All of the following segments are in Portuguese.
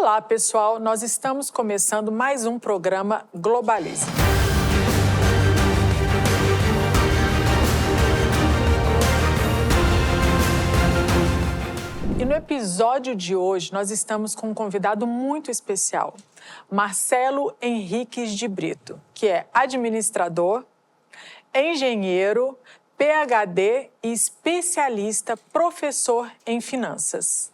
Olá, pessoal! Nós estamos começando mais um programa Globalize. E no episódio de hoje, nós estamos com um convidado muito especial, Marcelo Henriques de Brito, que é administrador, engenheiro, PhD e especialista professor em finanças.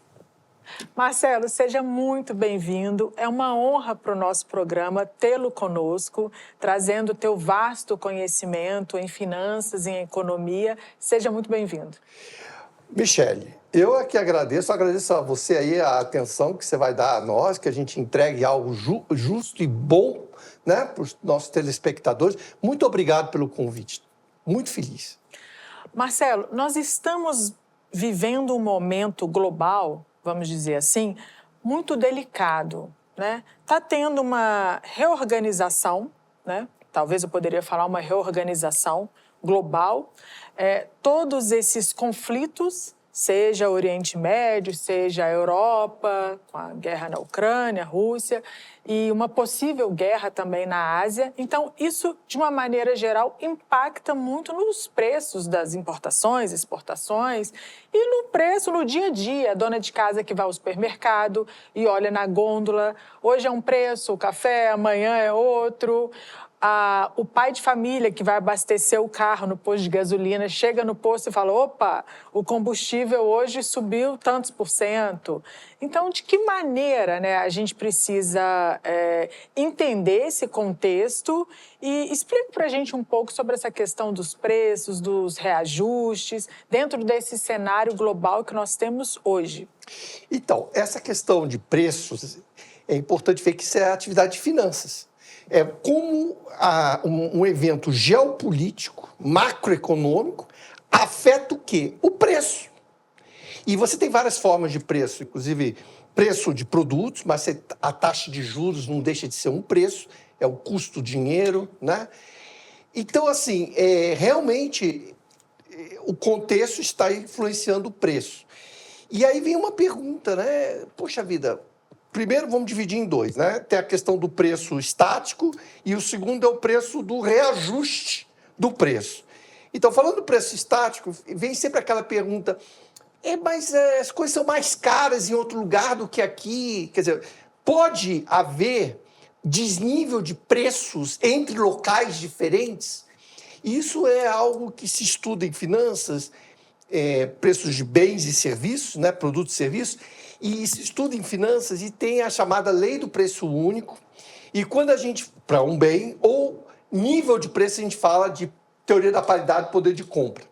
Marcelo, seja muito bem-vindo. É uma honra para o nosso programa tê-lo conosco, trazendo o teu vasto conhecimento em finanças e em economia. Seja muito bem-vindo. Michele, eu é que agradeço a você aí a atenção que você vai dar a nós, que a gente entregue algo justo e bom, né, para os nossos telespectadores. Muito obrigado pelo convite. Muito feliz. Marcelo, nós estamos vivendo um momento global, vamos dizer assim, muito delicado, né? Está tendo uma reorganização, né? Talvez eu poderia falar uma reorganização global. Todos esses conflitos, seja o Oriente Médio, seja a Europa, com a guerra na Ucrânia, Rússia, e uma possível guerra também na Ásia. Então, isso, de uma maneira geral, impacta muito nos preços das importações, exportações e no preço no dia a dia. A dona de casa que vai ao supermercado e olha na gôndola, hoje é um preço, o café, amanhã é outro. O pai de família que vai abastecer o carro no posto de gasolina chega no posto e fala: opa, o combustível hoje subiu tantos %. Então, de que maneira, né, a gente precisa entender esse contexto e explica para a gente um pouco sobre essa questão dos preços, dos reajustes, dentro desse cenário global que nós temos hoje. Então, essa questão de preços, é importante ver que isso é atividade de finanças. É como um evento geopolítico, macroeconômico, afeta o quê? O preço. E você tem várias formas de preço, inclusive preço de produtos, mas a taxa de juros não deixa de ser um preço, é o custo do dinheiro, né? Então, assim, realmente o contexto está influenciando o preço. E aí vem uma pergunta, né? Poxa vida, primeiro vamos dividir em dois, né? Tem a questão do preço estático e o segundo é o preço do reajuste do preço. Então, falando do preço estático, vem sempre aquela pergunta: mas as coisas são mais caras em outro lugar do que aqui? Quer dizer, pode haver desnível de preços entre locais diferentes? Isso é algo que se estuda em finanças, preços de bens e serviços, né? Produtos e serviços, e se estuda em finanças e tem a chamada lei do preço único. E quando a gente, para um bem ou nível de preço, a gente fala de teoria da paridade do poder de compra.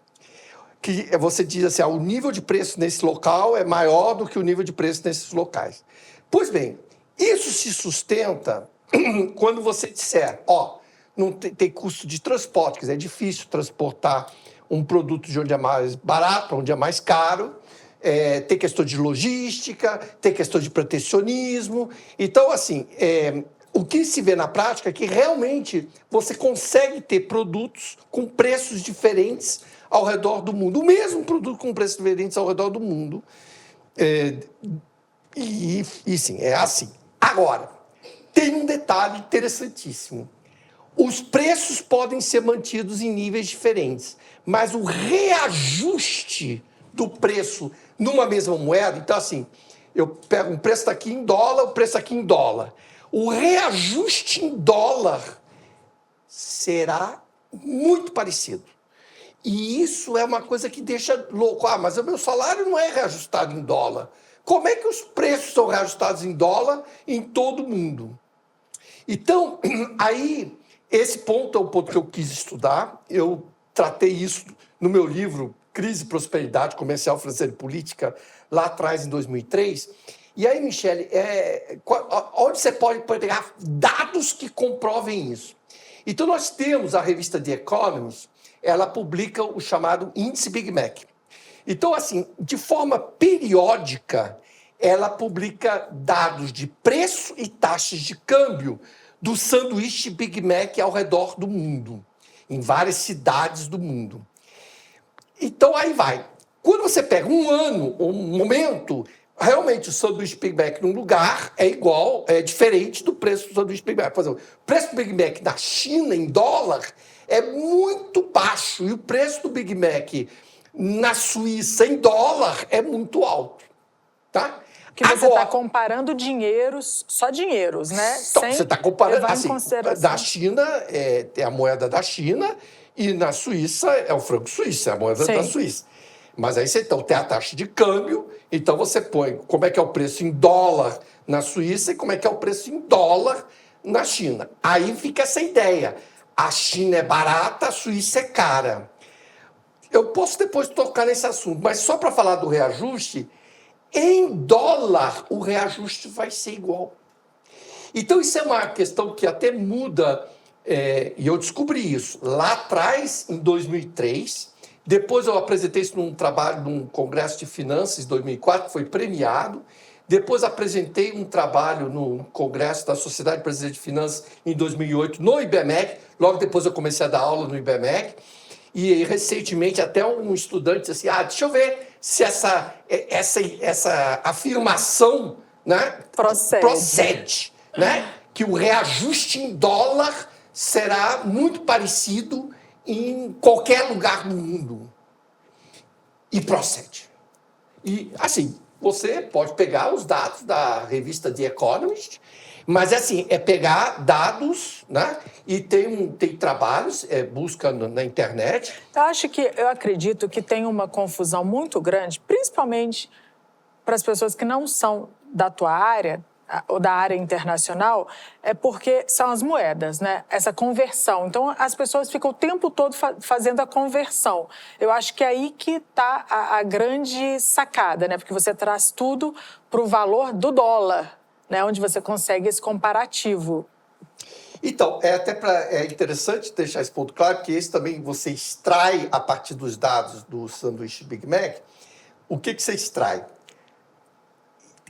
Que você diz assim, o nível de preço nesse local é maior do que o nível de preço nesses locais. Pois bem, isso se sustenta quando você disser, não tem custo de transporte, quer dizer, é difícil transportar um produto de onde é mais barato, onde é mais caro, tem questão de logística, tem questão de protecionismo. Então, assim, o que se vê na prática é que realmente você consegue ter produtos com preços diferentes ao redor do mundo. O mesmo produto com preços diferentes ao redor do mundo. E sim, é assim. Agora, tem um detalhe interessantíssimo. Os preços podem ser mantidos em níveis diferentes, mas o reajuste do preço numa mesma moeda, então assim, eu pego um preço aqui em dólar, o preço aqui em dólar. O reajuste em dólar será muito parecido. E isso é uma coisa que deixa louco. Mas o meu salário não é reajustado em dólar. Como é que os preços são reajustados em dólar em todo o mundo? Então, aí, esse ponto é o ponto que eu quis estudar. Eu tratei isso no meu livro Crise, Prosperidade, Comercial, Financeira e Política, lá atrás, em 2003. E aí, Michele, onde você pode pegar dados que comprovem isso? Então, nós temos a revista The Economist, ela publica o chamado Índice Big Mac. Então, assim, de forma periódica, ela publica dados de preço e taxas de câmbio do sanduíche Big Mac ao redor do mundo, em várias cidades do mundo. Então, aí vai. Quando você pega um ano, um momento, realmente o sanduíche Big Mac num lugar é diferente do preço do sanduíche Big Mac. Por exemplo, o preço do Big Mac na China, em dólar, é muito baixo. E o preço do Big Mac na Suíça, em dólar, é muito alto. Tá? Porque você está comparando dinheiros, só dinheiros, né? Então, você está comparando, assim, na China é a moeda da China e na Suíça é o franco suíço, é a moeda da Suíça. Mas aí você então, tem a taxa de câmbio, então você põe como é que é o preço em dólar na Suíça e como é que é o preço em dólar na China. Aí fica essa ideia. A China é barata, a Suíça é cara. Eu posso depois tocar nesse assunto, mas só para falar do reajuste, em dólar o reajuste vai ser igual. Então isso é uma questão que até muda, e eu descobri isso lá atrás, em 2003, depois eu apresentei isso num trabalho, num congresso de finanças, em 2004, que foi premiado. Depois apresentei um trabalho no congresso da Sociedade Brasileira de Finanças, em 2008, no IBMEC. Logo depois eu comecei a dar aula no IBMEC. E recentemente até um estudante disse assim, deixa eu ver se essa afirmação, né, procede, né? Que o reajuste em dólar será muito parecido em qualquer lugar do mundo. E procede. E, assim, você pode pegar os dados da revista The Economist, mas, assim, é pegar dados, né? E tem trabalhos, busca na internet. Eu acredito que tem uma confusão muito grande, principalmente para as pessoas que não são da tua área, ou da área internacional, é porque são as moedas, né? Essa conversão. Então, as pessoas ficam o tempo todo fazendo a conversão. Eu acho que é aí que está a grande sacada, né? Porque você traz tudo para o valor do dólar, né? Onde você consegue esse comparativo. Então, é interessante deixar esse ponto claro, porque esse também você extrai, a partir dos dados do sanduíche Big Mac, o que você extrai?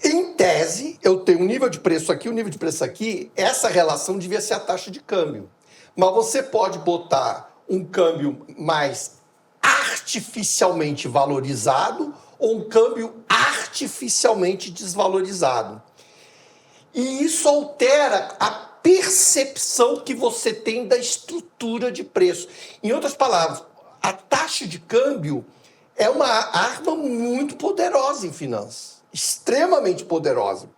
Em tese, eu tenho um nível de preço aqui, um nível de preço aqui, essa relação devia ser a taxa de câmbio. Mas você pode botar um câmbio mais artificialmente valorizado ou um câmbio artificialmente desvalorizado. E isso altera a percepção que você tem da estrutura de preço. Em outras palavras, a taxa de câmbio é uma arma muito poderosa em finanças. Extremamente poderosa.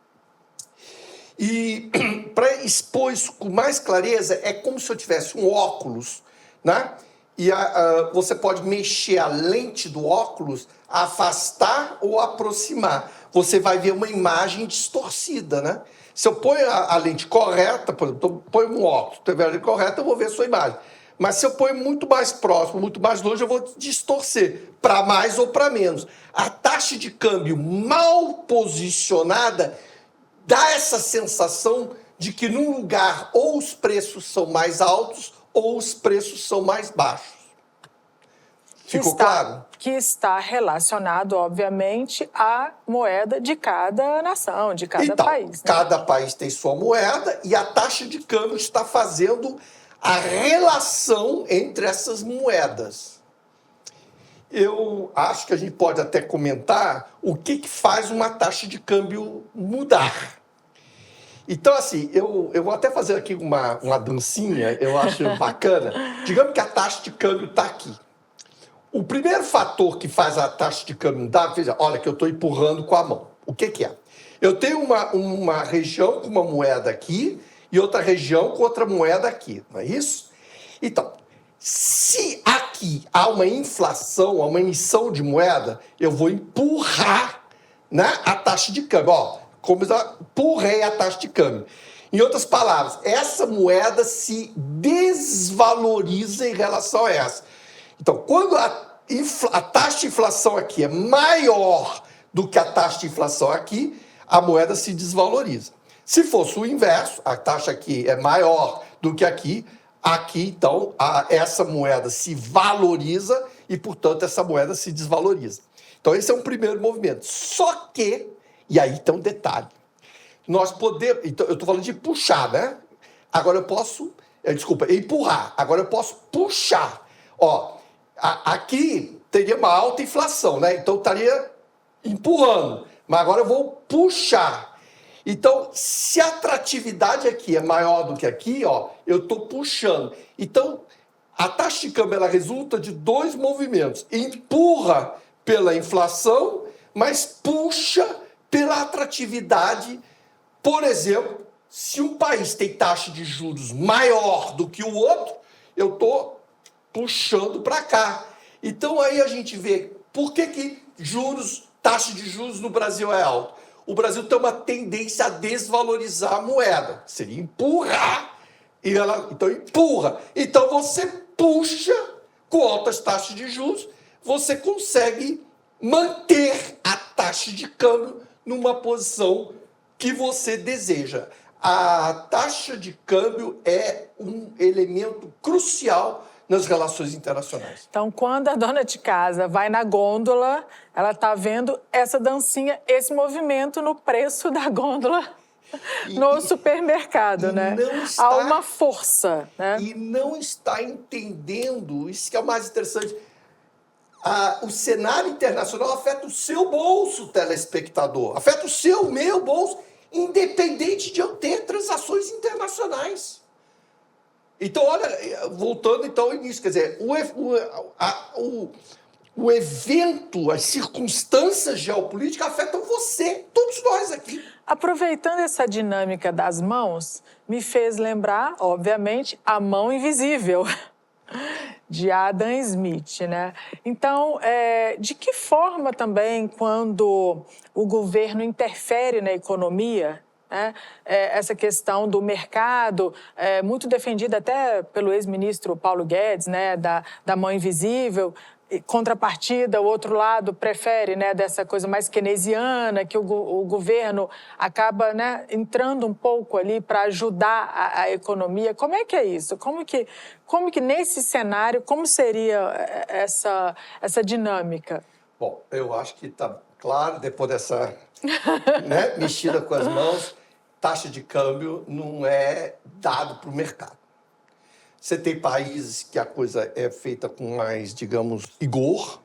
E para expor isso com mais clareza, é como se eu tivesse um óculos, né? E você pode mexer a lente do óculos, afastar ou aproximar. Você vai ver uma imagem distorcida, né? Se eu ponho a lente correta, por exemplo, eu ponho um óculos, se eu tiver a lente correta, eu vou ver a sua imagem. Mas se eu ponho muito mais próximo, muito mais longe, eu vou distorcer, para mais ou para menos. A taxa de câmbio mal posicionada dá essa sensação de que num lugar ou os preços são mais altos ou os preços são mais baixos. Ficou claro? Que está relacionado, obviamente, à moeda de cada nação, de cada país. Né? Cada país tem sua moeda e a taxa de câmbio está fazendo a relação entre essas moedas. Eu acho que a gente pode até comentar o que faz uma taxa de câmbio mudar. Então, assim, eu vou até fazer aqui uma dancinha, eu acho bacana. Digamos que a taxa de câmbio está aqui. O primeiro fator que faz a taxa de câmbio mudar, veja, olha que eu estou empurrando com a mão. O que é? Eu tenho uma região com uma moeda aqui e outra região com outra moeda aqui, não é isso? Então, se aqui há uma inflação, há uma emissão de moeda, eu vou empurrar, né, a taxa de câmbio. Ó, como eu empurrei a taxa de câmbio. Em outras palavras, essa moeda se desvaloriza em relação a essa. Então, quando a taxa de inflação aqui é maior do que a taxa de inflação aqui, a moeda se desvaloriza. Se fosse o inverso, a taxa aqui é maior do que aqui, então, essa moeda se valoriza e, portanto, essa moeda se desvaloriza. Então, esse é um primeiro movimento. Só que, e aí tem um detalhe, nós podemos... Então, eu estou falando de puxar, né? Agora eu posso... empurrar. Agora eu posso puxar. Ó, aqui teria uma alta inflação, né? Então, eu estaria empurrando. mas agora eu vou puxar. Então, se a atratividade aqui é maior do que aqui, ó, eu estou puxando. Então, a taxa de câmbio ela resulta de dois movimentos. Empurra pela inflação, mas puxa pela atratividade. Por exemplo, se um país tem taxa de juros maior do que o outro, eu estou puxando para cá. Então, aí a gente vê por que taxa de juros no Brasil é alta. O Brasil tem uma tendência a desvalorizar a moeda. Seria empurrar. Então, empurra. Então, você puxa com altas taxas de juros, você consegue manter a taxa de câmbio numa posição que você deseja. A taxa de câmbio é um elemento crucial nas relações internacionais. Então, quando a dona de casa vai na gôndola, ela está vendo essa dancinha, esse movimento no preço da gôndola no supermercado, né? Há uma força, né? E não está entendendo, isso que é o mais interessante, o cenário internacional afeta o seu bolso, telespectador, afeta o meu bolso, independente de eu ter transações internacionais. Então, olha, voltando então ao início, quer dizer, o evento, as circunstâncias geopolíticas afetam você, todos nós aqui. Aproveitando essa dinâmica das mãos, me fez lembrar, obviamente, A Mão Invisível, de Adam Smith, né? Então, de que forma também, quando o governo interfere na economia, né, essa questão do mercado, muito defendida até pelo ex-ministro Paulo Guedes, né, da mão invisível, contrapartida, o outro lado prefere, né, dessa coisa mais keynesiana, que o governo acaba, né, entrando um pouco ali para ajudar a economia. Como é que é isso? Como que nesse cenário, como seria essa dinâmica? Bom, eu acho que está claro, depois dessa né, mexida com as mãos, taxa de câmbio não é dado para o mercado. Você tem países que a coisa é feita com mais, digamos, rigor,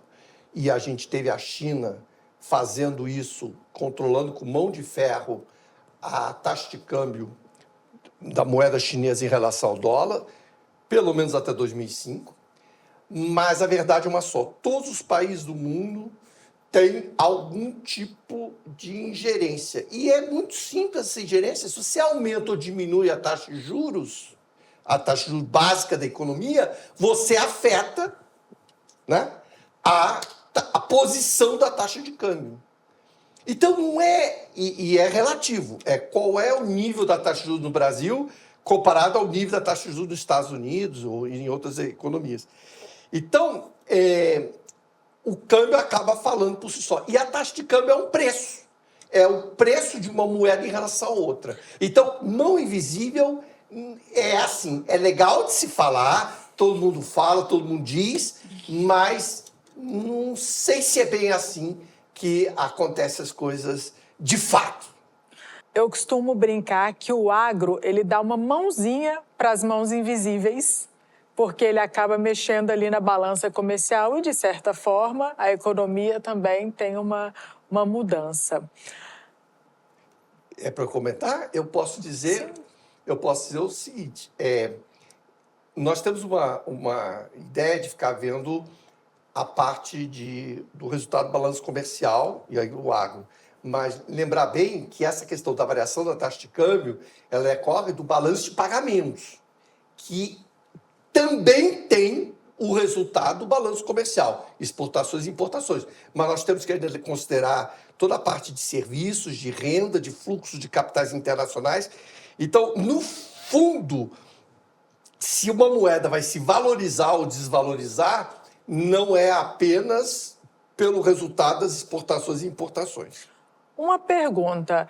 e a gente teve a China fazendo isso, controlando com mão de ferro a taxa de câmbio da moeda chinesa em relação ao dólar, pelo menos até 2005. Mas a verdade é uma só: todos os países do mundo têm algum tipo de ingerência. E é muito simples essa ingerência. Se você aumenta ou diminui a taxa de juros básica da economia, você afeta, né, a posição da taxa de câmbio. Então, não é... E é relativo. Qual é o nível da taxa de juros no Brasil comparado ao nível da taxa de juros nos Estados Unidos ou em outras economias. Então, o câmbio acaba falando por si só. E a taxa de câmbio é um preço. É o preço de uma moeda em relação a outra. Então, mão invisível é assim, é legal de se falar, todo mundo fala, todo mundo diz, mas não sei se é bem assim que acontecem as coisas de fato. Eu costumo brincar que o agro, ele dá uma mãozinha para as mãos invisíveis, porque ele acaba mexendo ali na balança comercial e, de certa forma, a economia também tem uma mudança. É para eu comentar? Eu posso dizer o seguinte, nós temos uma ideia de ficar vendo a parte do resultado do balanço comercial, e aí o agro. Mas lembrar bem que essa questão da variação da taxa de câmbio, ela decorre do balanço de pagamentos, que também tem o resultado do balanço comercial, exportações e importações. Mas nós temos que considerar toda a parte de serviços, de renda, de fluxo de capitais internacionais. Então, no fundo, se uma moeda vai se valorizar ou desvalorizar, não é apenas pelo resultado das exportações e importações. Uma pergunta: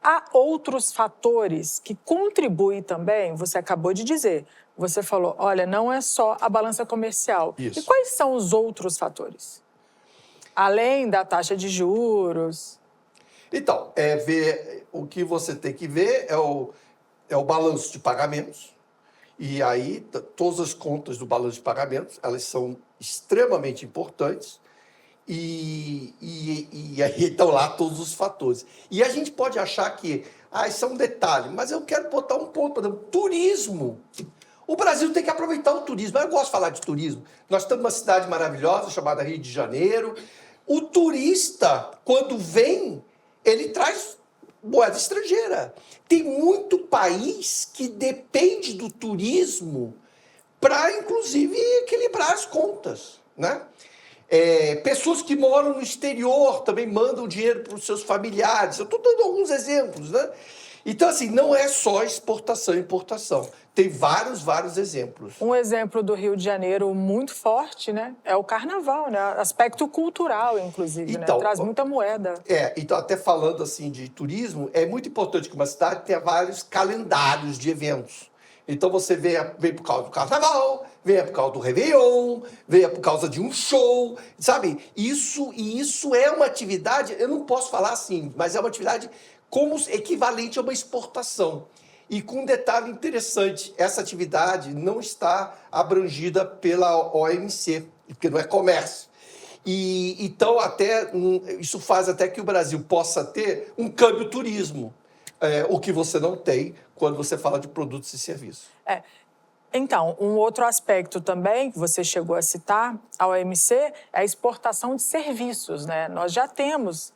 há outros fatores que contribuem também? Você acabou de dizer, você falou, olha, não é só a balança comercial. Isso. E quais são os outros fatores? Além da taxa de juros? Então, o que você tem que ver é o balanço de pagamentos. E aí, todas as contas do balanço de pagamentos, elas são extremamente importantes. E aí estão lá todos os fatores. E a gente pode achar que isso é um detalhe, mas eu quero botar um ponto, por exemplo, turismo. O Brasil tem que aproveitar o turismo. Eu gosto de falar de turismo. Nós estamos numa cidade maravilhosa chamada Rio de Janeiro. O turista, quando vem, ele traz moeda estrangeira. Tem muito país que depende do turismo para, inclusive, equilibrar as contas, né? Pessoas que moram no exterior também mandam dinheiro para os seus familiares. Eu estou dando alguns exemplos, né? Então, assim, não é só exportação e importação. Tem vários exemplos. Um exemplo do Rio de Janeiro muito forte, né? É o carnaval, né? Aspecto cultural, inclusive, Então, né? Traz muita moeda. Então, até falando assim de turismo, é muito importante que uma cidade tenha vários calendários de eventos. Então você vem por causa do carnaval, vem por causa do Réveillon, vem por causa de um show, sabe? Isso é uma atividade, eu não posso falar assim, mas é uma atividade como equivalente a uma exportação. E com um detalhe interessante, essa atividade não está abrangida pela OMC, porque não é comércio. Então, isso faz até que o Brasil possa ter um câmbio turismo, o que você não tem quando você fala de produtos e serviços. Então, um outro aspecto também que você chegou a citar, a OMC, é a exportação de serviços, né? Nós já temos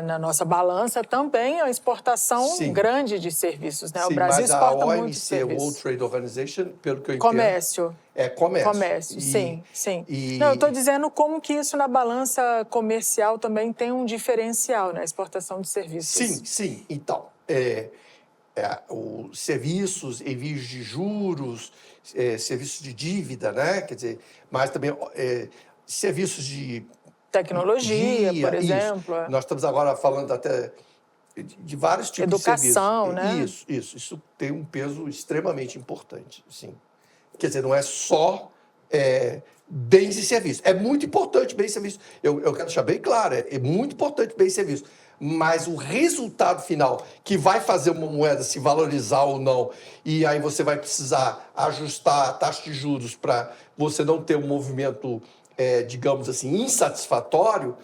na nossa balança também a exportação grande de serviços, né? Sim, o Brasil mas exporta a OMC, muito serviço. World Trade Organization, pelo que eu entendo... Comércio. Comércio. Sim. Não, eu estou dizendo como que isso na balança comercial também tem um diferencial, né? Exportação de serviços. Sim. Então, os serviços, envios de juros, serviços de dívida, né? Quer dizer, mas também serviços de tecnologia, por exemplo. Nós estamos agora falando até de vários tipos Educação, de serviços. né? Isso tem um peso extremamente importante, sim. Quer dizer, não é só bens e serviços. É muito importante bens e serviços. Eu quero deixar bem claro, é muito importante bens e serviços. Mas o resultado final, que vai fazer uma moeda se valorizar ou não, e aí você vai precisar ajustar a taxa de juros para você não ter um movimento, digamos assim, insatisfatório,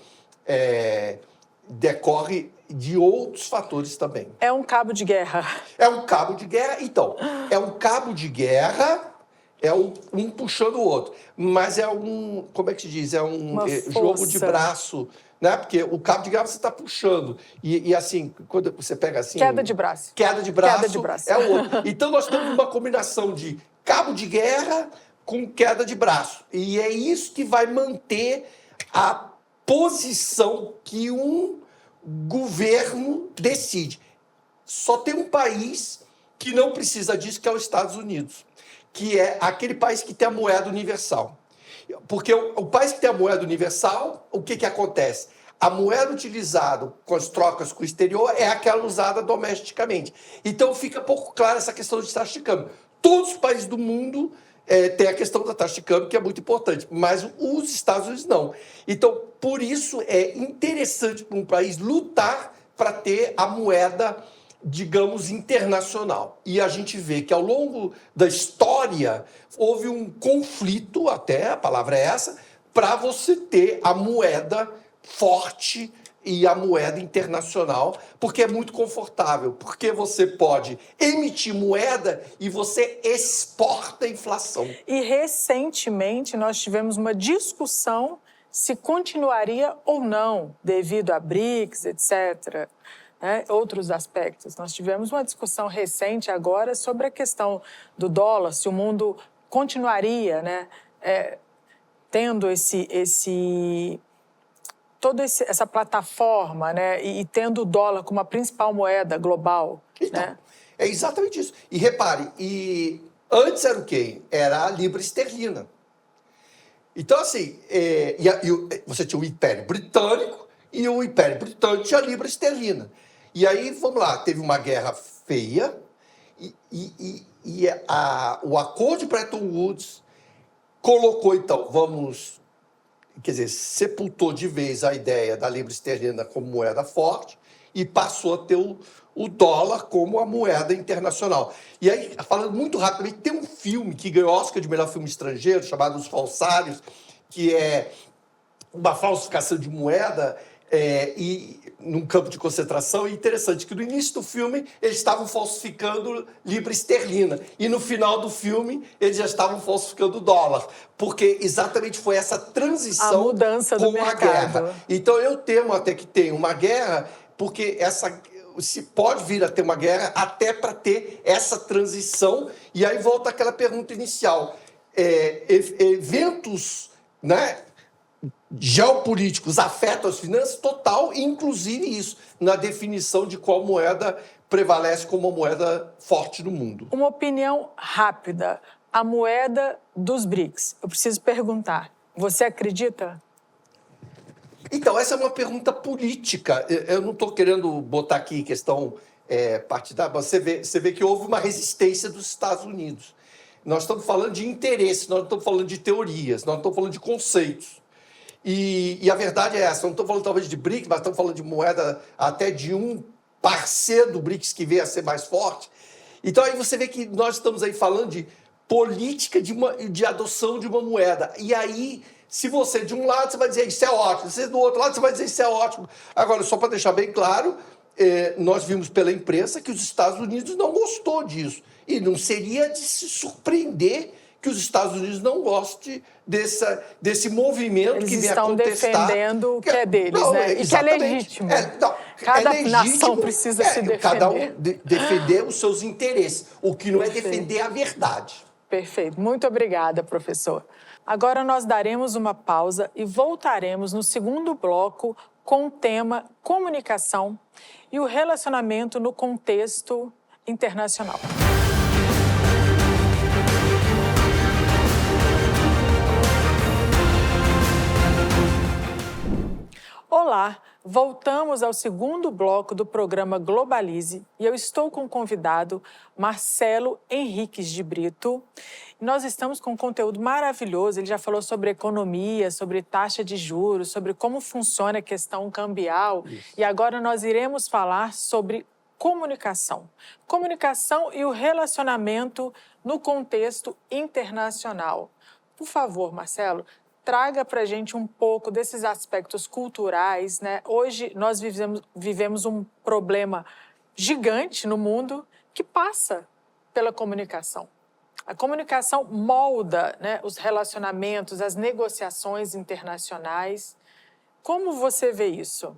decorre de outros fatores também. É um cabo de guerra. É um cabo de guerra, então. É um cabo de guerra, um puxando o outro. Mas como é que se diz? É um jogo de braço, né? Porque o cabo de guerra você está puxando. E assim, quando você pega assim... Queda de braço. Queda de braço. É o outro. Então nós temos uma combinação de cabo de guerra com queda de braço. E é isso que vai manter a posição que um governo decide. Só tem um país que não precisa disso, que é os Estados Unidos, que é aquele país que tem a moeda universal. Porque o país que tem a moeda universal, o que acontece? A moeda utilizada com as trocas com o exterior é aquela usada domesticamente. Então fica pouco clara essa questão de taxa de câmbio. Todos os países do mundo têm a questão da taxa de câmbio, que é muito importante, mas os Estados Unidos não. Então, por isso é interessante para um país lutar para ter a moeda, digamos, internacional. E a gente vê que ao longo da história houve um conflito, até a palavra é essa, para você ter a moeda forte e a moeda internacional, porque é muito confortável, porque você pode emitir moeda e você exporta a inflação. E recentemente nós tivemos uma discussão se continuaria ou não, devido a BRICS, etc., outros aspectos. Nós tivemos uma discussão recente agora sobre a questão do dólar, se o mundo continuaria, né, tendo toda essa plataforma, né, e tendo o dólar como a principal moeda global. Então, né? É exatamente isso. E repare, antes era o quê? Era a libra esterlina. Então, assim, você tinha o Império Britânico e o Império Britânico tinha a libra esterlina. E aí, vamos lá, teve uma guerra feia o acordo de Bretton Woods colocou, então, sepultou de vez a ideia da libra esterlina como moeda forte e passou a ter o dólar como a moeda internacional. E aí, falando muito rapidamente, tem um filme que ganhou Oscar de melhor filme estrangeiro, chamado Os Falsários, que é uma falsificação de moeda e num campo de concentração. E interessante que no início do filme eles estavam falsificando libra esterlina e no final do filme eles já estavam falsificando o dólar, porque exatamente foi essa transição, a mudança do com mercado. a guerra. Então eu temo até que tenha uma guerra, porque se pode vir a ter uma guerra até para ter essa transição. E aí volta aquela pergunta inicial. Eventos, né, geopolíticos afetam as finanças total, inclusive isso, na definição de qual moeda prevalece como uma moeda forte no mundo. Uma opinião rápida. A moeda dos BRICS. Eu preciso perguntar, você acredita? Então, essa é uma pergunta política. Eu não estou querendo botar aqui questão partidária, mas você vê que houve uma resistência dos Estados Unidos. Nós estamos falando de interesse, nós não estamos falando de teorias, nós não estamos falando de conceitos. E a verdade é essa, não estou falando talvez de BRICS, mas estamos falando de moeda até de um parceiro do BRICS que veio a ser mais forte. Então aí você vê que nós estamos aí falando de política de adoção de uma moeda. E aí, se você de um lado, você vai dizer isso é ótimo, se do outro lado, você vai dizer isso é ótimo. Agora, só para deixar bem claro, nós vimos pela imprensa que os Estados Unidos não gostou disso. E não seria de se surpreender que os Estados Unidos não gostem desse movimento eles que vem a estão contestar. defendendo o que é deles, não, né? E que é legítimo. Cada nação precisa se defender. Cada um defender os seus interesses, o que não Perfeito. é defender a verdade. Perfeito. Muito obrigada, professor. Agora nós daremos uma pausa e voltaremos no segundo bloco com o tema comunicação e o relacionamento no contexto internacional. Olá, voltamos ao segundo bloco do programa Globalize e eu estou com o convidado Marcelo Henriques de Brito. Nós estamos com um conteúdo maravilhoso, ele já falou sobre economia, sobre taxa de juros, sobre como funciona a questão cambial. Isso. E agora nós iremos falar sobre comunicação. Comunicação e o relacionamento no contexto internacional. Por favor, Marcelo, traga para a gente um pouco desses aspectos culturais, né? Hoje nós vivemos um problema gigante no mundo que passa pela comunicação. A comunicação molda, né, os relacionamentos, as negociações internacionais. Como você vê isso?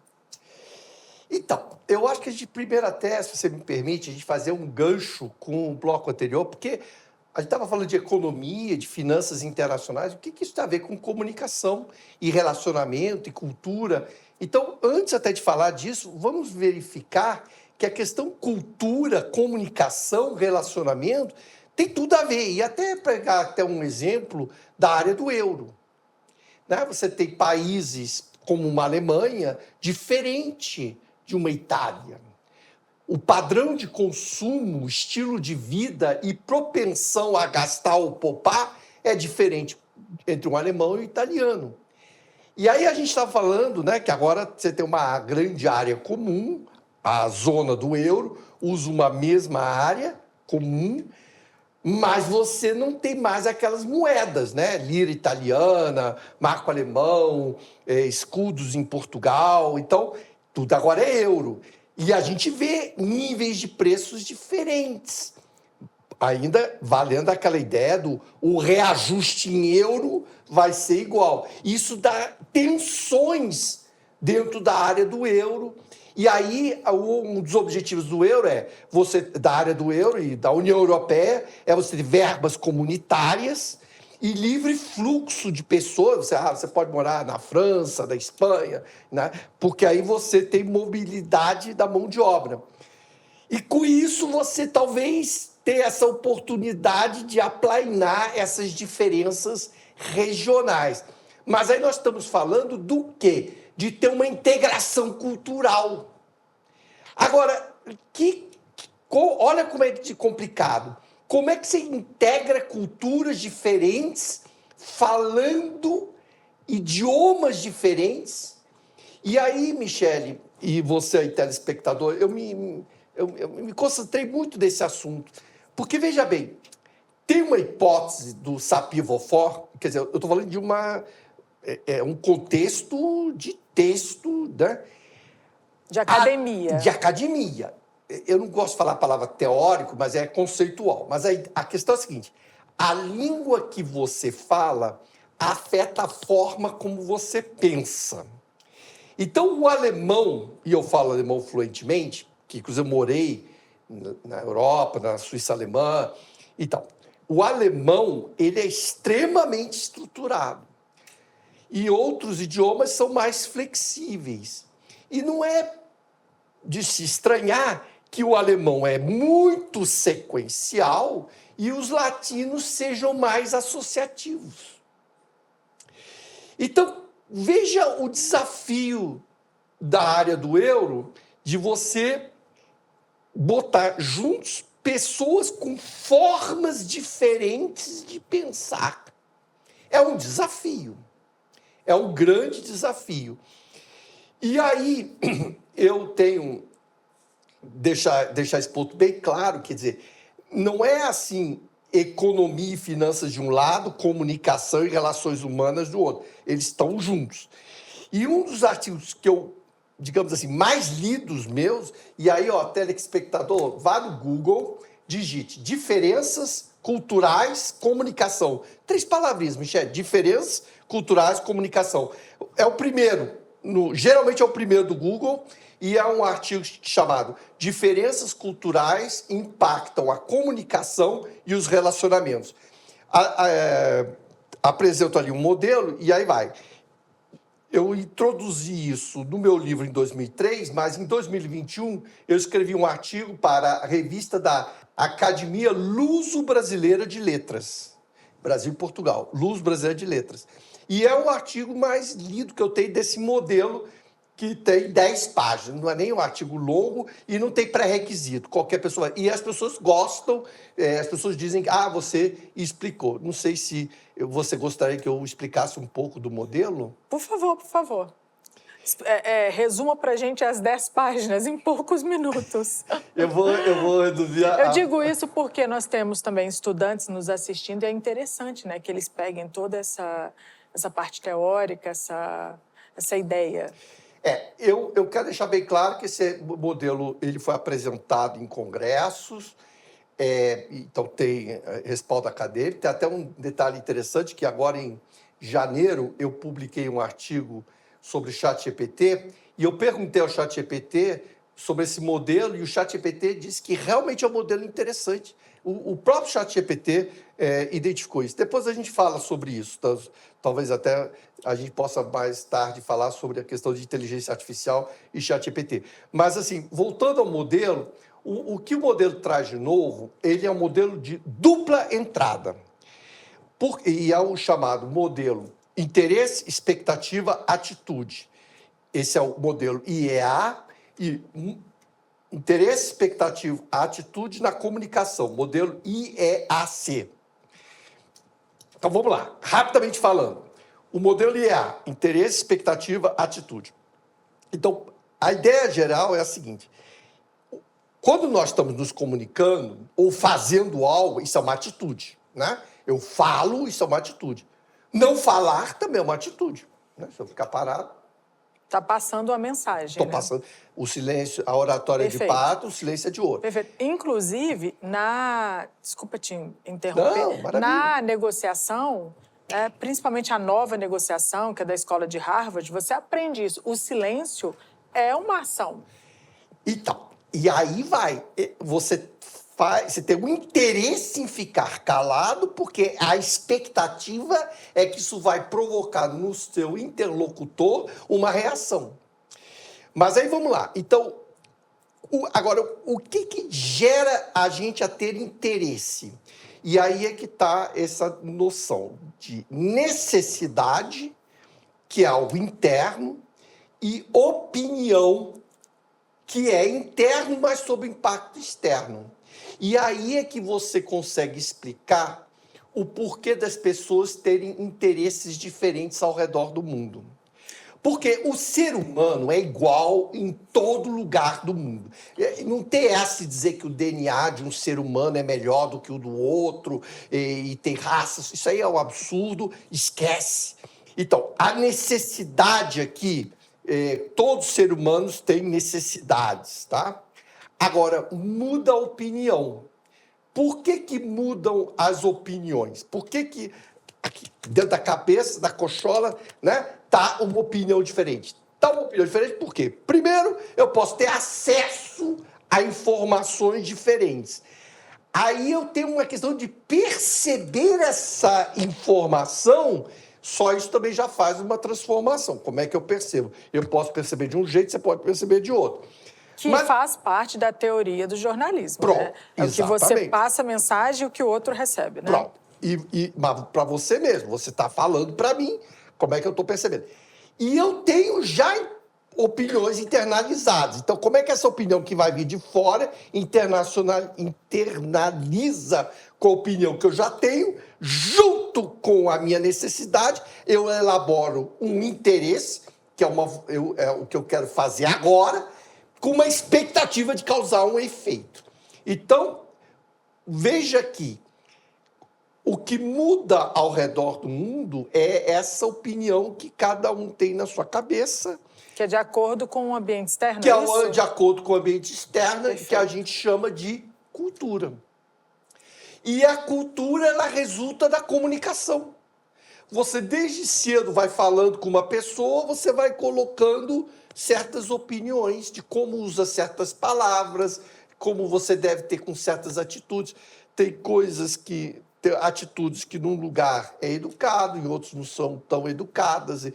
Então, eu acho que a gente primeiro até, se você me permite, a gente fazer um gancho com o bloco anterior, porque a gente estava falando de economia, de finanças internacionais, o que isso tem a ver com comunicação e relacionamento e cultura? Então, antes até de falar disso, vamos verificar que a questão cultura, comunicação, relacionamento tem tudo a ver. E até pegar até um exemplo da área do euro. Né? Você tem países como uma Alemanha diferente de uma Itália. O padrão de consumo, estilo de vida e propensão a gastar ou poupar é diferente entre um alemão e um italiano. E aí a gente está falando, né, que agora você tem uma grande área comum, a zona do euro usa uma mesma área comum, mas você não tem mais aquelas moedas, né? Lira italiana, marco alemão, escudos em Portugal. Então, tudo agora é euro. E a gente vê níveis de preços diferentes. Ainda valendo aquela ideia do o reajuste em euro vai ser igual. Isso dá tensões dentro da área do euro. E aí, um dos objetivos do euro da área do euro e da União Europeia, é você ter verbas comunitárias e livre fluxo de pessoas. Você pode morar na França, na Espanha, né? Porque aí você tem mobilidade da mão de obra. E com isso você talvez tenha essa oportunidade de aplainar essas diferenças regionais. Mas aí nós estamos falando do quê? De ter uma integração cultural. Agora, olha como é complicado. Como é que você integra culturas diferentes, falando idiomas diferentes? E aí, Michele, e você aí, telespectador, eu me concentrei muito nesse assunto. Porque, veja bem, tem uma hipótese do Sapir-Whorf, quer dizer, eu estou falando de uma é um contexto de texto, né? De academia. De academia. Eu não gosto de falar a palavra teórico, mas é conceitual. Mas aí, a questão é a seguinte: a língua que você fala afeta a forma como você pensa. Então, o alemão, e eu falo alemão fluentemente, que inclusive eu morei na Europa, na Suíça alemã, então, o alemão, ele é extremamente estruturado. E outros idiomas são mais flexíveis. E não é de se estranhar que o alemão é muito sequencial e os latinos sejam mais associativos. Então, veja o desafio da área do euro de você botar juntos pessoas com formas diferentes de pensar. É um desafio. É um grande desafio. E aí, eu tenho deixar esse ponto bem claro, quer dizer, não é assim economia e finanças de um lado, comunicação e relações humanas do outro. Eles estão juntos. E um dos artigos que eu, digamos assim, mais lidos meus, e aí, ó, telespectador, vá no Google, digite diferenças culturais, comunicação. 3 palavrinhas, Michel, diferenças culturais, comunicação. É o primeiro, geralmente é o primeiro do Google, e é um artigo chamado Diferenças Culturais Impactam a Comunicação e os Relacionamentos. Apresento ali um modelo e aí vai. Eu introduzi isso no meu livro em 2003, mas em 2021 eu escrevi um artigo para a revista da Academia Luso-Brasileira de Letras. Brasil e Portugal, Luso-Brasileira de Letras. E é o artigo mais lido que eu tenho desse modelo, que tem 10 páginas, não é nem um artigo longo e não tem pré-requisito. Qualquer pessoa. E as pessoas gostam, as pessoas dizem que você explicou. Não sei se você gostaria que eu explicasse um pouco do modelo. Por favor, por favor. Resuma para a gente as 10 páginas em poucos minutos. Eu vou reduzir Eu digo isso porque nós temos também estudantes nos assistindo e é interessante, né, que eles peguem toda essa parte teórica, essa ideia. Eu quero deixar bem claro que esse modelo ele foi apresentado em congressos, então tem respaldo acadêmico. Tem até um detalhe interessante que agora em janeiro eu publiquei um artigo sobre o ChatGPT e eu perguntei ao ChatGPT sobre esse modelo e o ChatGPT disse que realmente é um modelo interessante. O próprio ChatGPT identificou isso. Depois a gente fala sobre isso. Talvez até a gente possa mais tarde falar sobre a questão de inteligência artificial e ChatGPT. Mas, assim, voltando ao modelo, o que o modelo traz de novo, ele é um modelo de dupla entrada. E é o chamado modelo interesse, expectativa, atitude. Esse é o modelo IEA e interesse, expectativa, atitude na comunicação, modelo IEAC. Então, vamos lá, rapidamente falando. O modelo IEA, interesse, expectativa, atitude. Então, a ideia geral é a seguinte: quando nós estamos nos comunicando ou fazendo algo, isso é uma atitude, né? Eu falo, isso é uma atitude. Não falar também é uma atitude, né? Se eu ficar parado... Está passando a mensagem. Estou passando. O silêncio, a oratória Perfeito. De pato, o silêncio é de ouro. Perfeito. Inclusive, desculpa te interromper. Não, maravilha. Na negociação, principalmente a nova negociação, que é da escola de Harvard, você aprende isso. O silêncio é uma ação. Então, e aí vai. Você tem um interesse em ficar calado, porque a expectativa é que isso vai provocar no seu interlocutor uma reação. Mas aí vamos lá. Então, agora, o que gera a gente a ter interesse? E aí é que está essa noção de necessidade, que é algo interno, e opinião, que é interno, mas sob impacto externo. E aí é que você consegue explicar o porquê das pessoas terem interesses diferentes ao redor do mundo. Porque o ser humano é igual em todo lugar do mundo. Não tem essa de dizer que o DNA de um ser humano é melhor do que o do outro e tem raças. Isso aí é um absurdo, esquece. Então, a necessidade aqui, todos os seres humanos têm necessidades, tá? Agora, muda a opinião. Por que mudam as opiniões? Por que aqui, dentro da cabeça, da cochola, né, tá uma opinião diferente? Tá uma opinião diferente por quê? Primeiro, eu posso ter acesso a informações diferentes. Aí eu tenho uma questão de perceber essa informação, só isso também já faz uma transformação. Como é que eu percebo? Eu posso perceber de um jeito, você pode perceber de outro. Que faz parte da teoria do jornalismo. Pronto, né? É o que você passa a mensagem e o que o outro recebe. Né? Pronto. Mas para você mesmo, você está falando para mim como é que eu estou percebendo. E eu tenho já opiniões internalizadas. Então, como é que essa opinião que vai vir de fora internaliza com a opinião que eu já tenho, junto com a minha necessidade, eu elaboro um interesse, que é o que eu quero fazer agora, com uma expectativa de causar um efeito. Então, veja aqui, o que muda ao redor do mundo é essa opinião que cada um tem na sua cabeça. Que é de acordo com o ambiente externo, que é de acordo com o ambiente externo, Perfeito. que a gente chama de cultura. E a cultura, ela resulta da comunicação. Você, desde cedo, vai falando com uma pessoa, você vai colocando certas opiniões de como usa certas palavras, como você deve ter com certas atitudes. Tem atitudes que num lugar é educado, em outros não são tão educadas,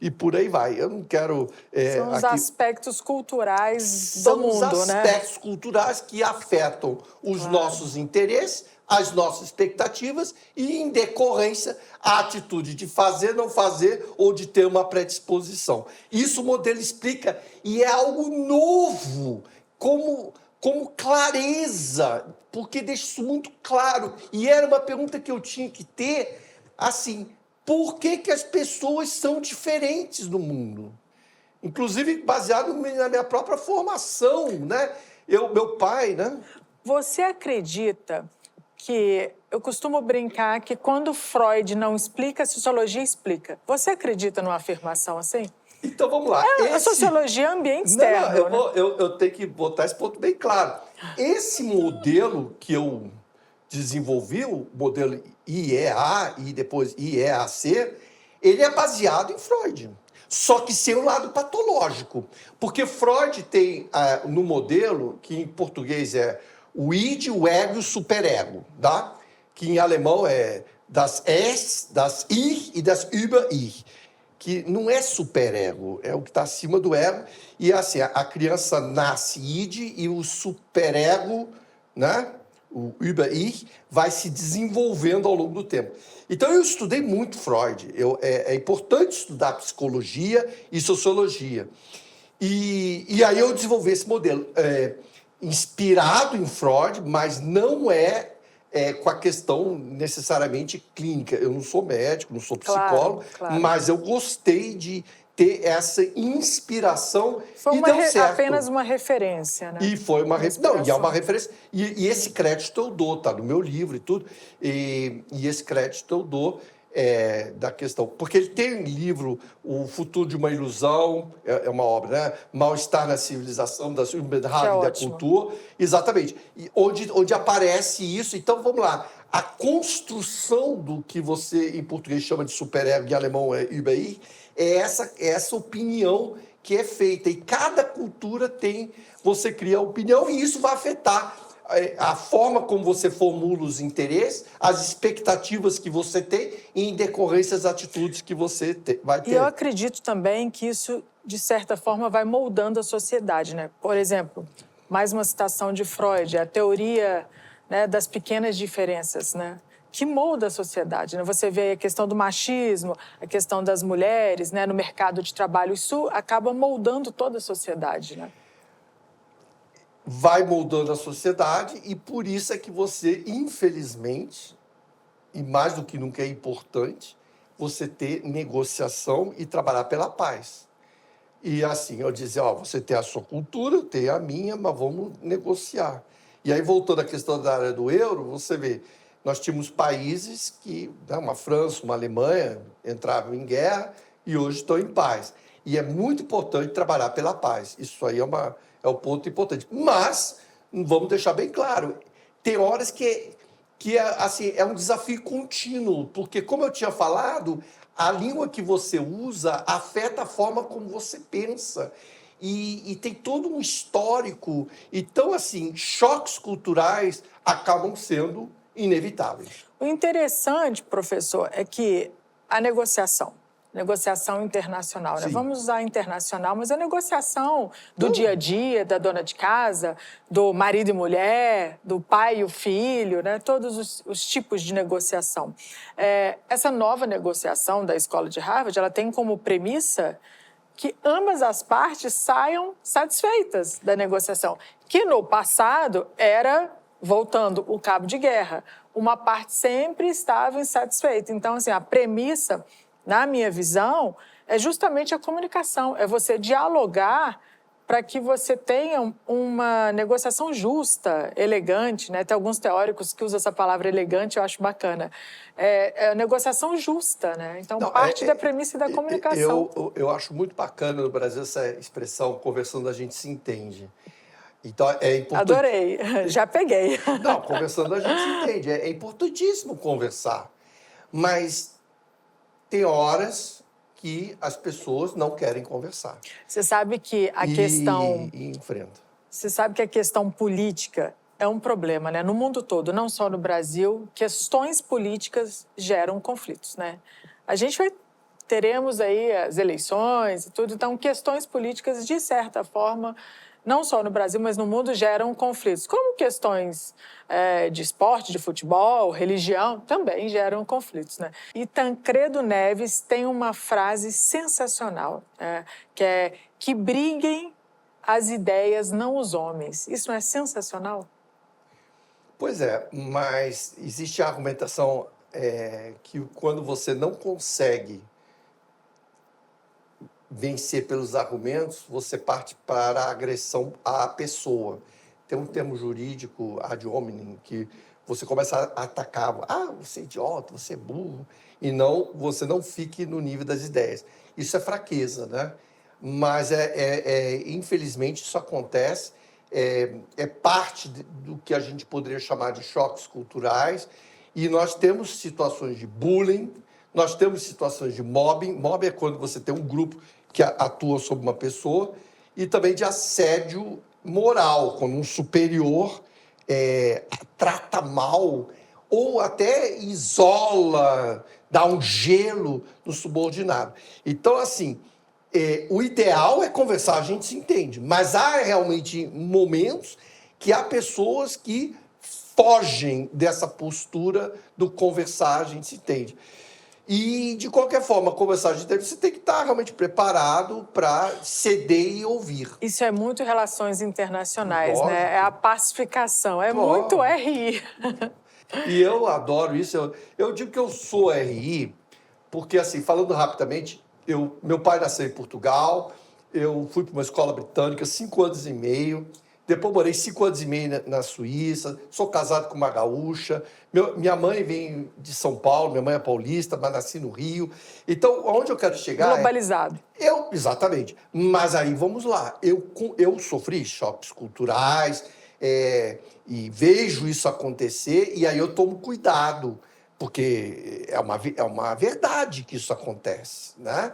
e por aí vai. Eu não quero... São os aspectos culturais do mundo, São os né? aspectos culturais que afetam os nossos interesses, as nossas expectativas e, em decorrência, a atitude de fazer, não fazer ou de ter uma predisposição. Isso o modelo explica e é algo novo, como clareza, porque deixa isso muito claro. E era uma pergunta que eu tinha que ter, assim, por que as pessoas são diferentes no mundo? Inclusive, baseado na minha própria formação, né? Meu pai, né? Você acredita que... Eu costumo brincar que quando Freud não explica, a sociologia explica. Você acredita numa afirmação assim? Então, vamos lá. A sociologia é ambiente externo. Eu tenho que botar esse ponto bem claro. Esse modelo que eu desenvolvi, o modelo IEA e depois IEAC, ele é baseado em Freud. Só que sem o lado patológico. Porque Freud tem no modelo, que em português é o id, o ego e o superego, tá? Que em alemão é das Es, das Ich e das Über-Ich, que não é superego, é o que está acima do ego. E assim, a criança nasce id e o superego, né? O Über-Ich, vai se desenvolvendo ao longo do tempo. Então, eu estudei muito Freud. É importante estudar psicologia e sociologia. E aí eu desenvolvi esse modelo, inspirado em Freud, mas não com a questão necessariamente clínica. Eu não sou médico, não sou psicólogo, claro. Mas eu gostei de ter essa inspiração foi e deu certo. Apenas uma referência, né? E foi uma referência. Não, e é uma referência. E esse crédito eu dou, tá no meu livro e tudo. E esse crédito eu dou da questão. Porque ele tem um livro, O Futuro de uma Ilusão, é uma obra, né? Mal-estar na civilização, das Überhaupt da cultura. Exatamente. E onde aparece isso. Então, vamos lá. A construção do que você, em português, chama de superego, em alemão é Über-Ich, é essa opinião que é feita. E cada cultura você cria opinião e isso vai afetar a forma como você formula os interesses, as expectativas que você tem e, em decorrência, as atitudes que você vai ter. E eu acredito também que isso, de certa forma, vai moldando a sociedade, né? Por exemplo, mais uma citação de Freud, a teoria, né, das pequenas diferenças, né? Que molda a sociedade, né? Você vê a questão do machismo, a questão das mulheres, né, no mercado de trabalho, isso acaba moldando toda a sociedade, né? Vai moldando a sociedade e por isso é que você, infelizmente, e mais do que nunca é importante, você ter negociação e trabalhar pela paz. E assim, eu dizer, você tem a sua cultura, eu tenho a minha, mas vamos negociar. E aí, voltando à questão da área do euro, você vê, Nós tínhamos países que, né, uma França, uma Alemanha, entravam em guerra e hoje estão em paz. E é muito importante trabalhar pela paz. Isso aí é um ponto importante. Mas, vamos deixar bem claro, tem horas que assim, é um desafio contínuo, porque, como eu tinha falado, a língua que você usa afeta a forma como você pensa. E tem todo um histórico. Então, assim, choques culturais acabam sendo inevitáveis. O interessante, professor, é que a negociação internacional, né? Sim. Vamos usar internacional, mas a negociação do dia a dia, da dona de casa, do marido e mulher, do pai e o filho, né? Todos os tipos de negociação. Essa nova negociação da Escola de Harvard, ela tem como premissa que ambas as partes saiam satisfeitas da negociação, que no passado era, voltando, o cabo de guerra. Uma parte sempre estava insatisfeita. Então, assim, a premissa, na minha visão, é justamente a comunicação, é você dialogar para que você tenha uma negociação justa, elegante, né? Tem alguns teóricos que usam essa palavra elegante, eu acho bacana. É negociação justa, né? Então, não, parte da premissa e da comunicação. Eu acho muito bacana no Brasil essa expressão, conversando a gente se entende. Então, é importante... Adorei, já peguei. Não, conversando a gente se entende. É importantíssimo conversar. Mas tem horas que as pessoas não querem conversar. Você sabe que a questão... E enfrenta. Você sabe que a questão política é um problema, né? No mundo todo, não só no Brasil, questões políticas geram conflitos, né? Teremos aí as eleições e tudo, então questões políticas, de certa forma, não só no Brasil, mas no mundo, geram conflitos. Como questões de esporte, de futebol, religião, também geram conflitos, né? E Tancredo Neves tem uma frase sensacional, que é que briguem as ideias, não os homens. Isso não é sensacional? Pois é, mas existe a argumentação que quando você não consegue vencer pelos argumentos, você parte para a agressão à pessoa. Tem um termo jurídico, ad hominem, que você começa a atacar. Ah, você é idiota, você é burro. E não, você não fique no nível das ideias. Isso é fraqueza, né? Mas, infelizmente, isso acontece. É parte do que a gente poderia chamar de choques culturais. E nós temos situações de bullying, nós temos situações de mobbing. Mobbing é quando você tem um grupo que atua sobre uma pessoa, e também de assédio moral, quando um superior trata mal ou até isola, dá um gelo no subordinado. Então, assim, o ideal é conversar, a gente se entende, mas há realmente momentos que há pessoas que fogem dessa postura do conversar, a gente se entende. E, de qualquer forma, conversar a gente entende, você tem que estar realmente preparado para ceder e ouvir. Isso é muito relações internacionais, Lógico. né? É a pacificação, Lógico. Muito RI. E eu adoro isso. Eu digo que eu sou RI, porque, assim, falando rapidamente, meu pai nasceu em Portugal, eu fui para uma escola britânica 5 anos e meio, depois morei 5 anos e meio na Suíça, sou casado com uma gaúcha, minha mãe vem de São Paulo, minha mãe é paulista, mas nasci no Rio. Então, onde eu quero chegar... Globalizado. Exatamente. Mas aí, vamos lá, eu sofri choques culturais e vejo isso acontecer, e aí eu tomo cuidado, porque é uma verdade que isso acontece, né?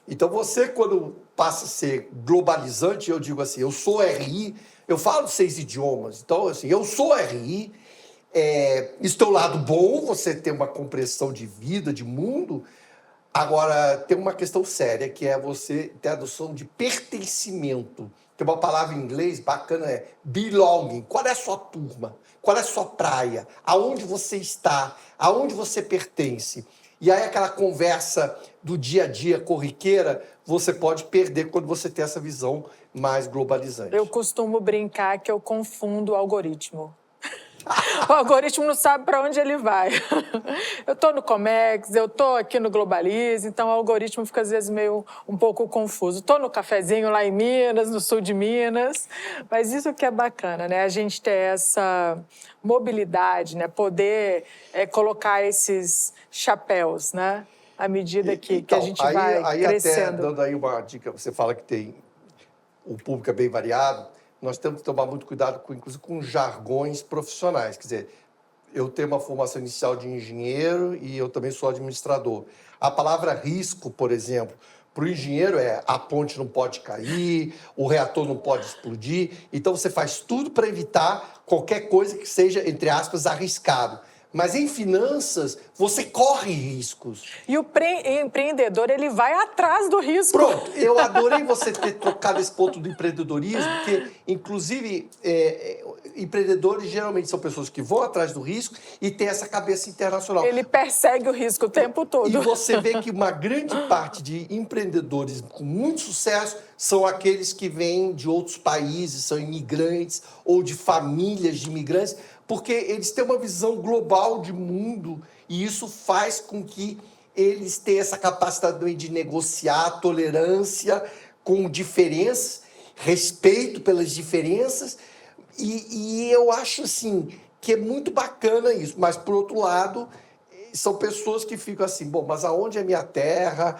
Então, você, quando passa a ser globalizante, eu digo assim, eu sou RI, eu falo 6 idiomas, então, assim, eu sou RI, isso tem um lado bom, você tem uma compreensão de vida, de mundo. Agora, tem uma questão séria, que é você ter a noção de pertencimento. Tem uma palavra em inglês bacana, belonging. Qual é a sua turma? Qual é a sua praia? Aonde você está? Aonde você pertence? E aí aquela conversa do dia a dia corriqueira, você pode perder quando você tem essa visão mais globalizante. Eu costumo brincar que eu confundo o algoritmo. O algoritmo não sabe para onde ele vai. Eu estou no Comex, eu estou aqui no Globalize, então o algoritmo fica, às vezes, meio um pouco confuso. Estou no cafezinho lá em Minas, no sul de Minas, mas isso que é bacana, né? A gente ter essa mobilidade, né? Poder colocar esses chapéus, né? À medida que a gente vai aí crescendo. Até dando aí uma dica, você fala que tem o público é bem variado, nós temos que tomar muito cuidado, inclusive com jargões profissionais. Quer dizer, eu tenho uma formação inicial de engenheiro e eu também sou administrador. A palavra risco, por exemplo, para o engenheiro é a ponte não pode cair, o reator não pode explodir. Então, você faz tudo para evitar qualquer coisa que seja, entre aspas, arriscado. Mas em finanças, você corre riscos. E o empreendedor, ele vai atrás do risco. Pronto, eu adorei você ter tocado esse ponto do empreendedorismo, porque, inclusive, empreendedores geralmente são pessoas que vão atrás do risco e têm essa cabeça internacional. Ele persegue o risco o tempo todo. E você vê que uma grande parte de empreendedores com muito sucesso são aqueles que vêm de outros países, são imigrantes ou de famílias de imigrantes, porque eles têm uma visão global de mundo e isso faz com que eles tenham essa capacidade de negociar, tolerância com diferenças, respeito pelas diferenças, e eu acho assim que é muito bacana isso, mas por outro lado são pessoas que ficam assim, bom, mas aonde é minha terra,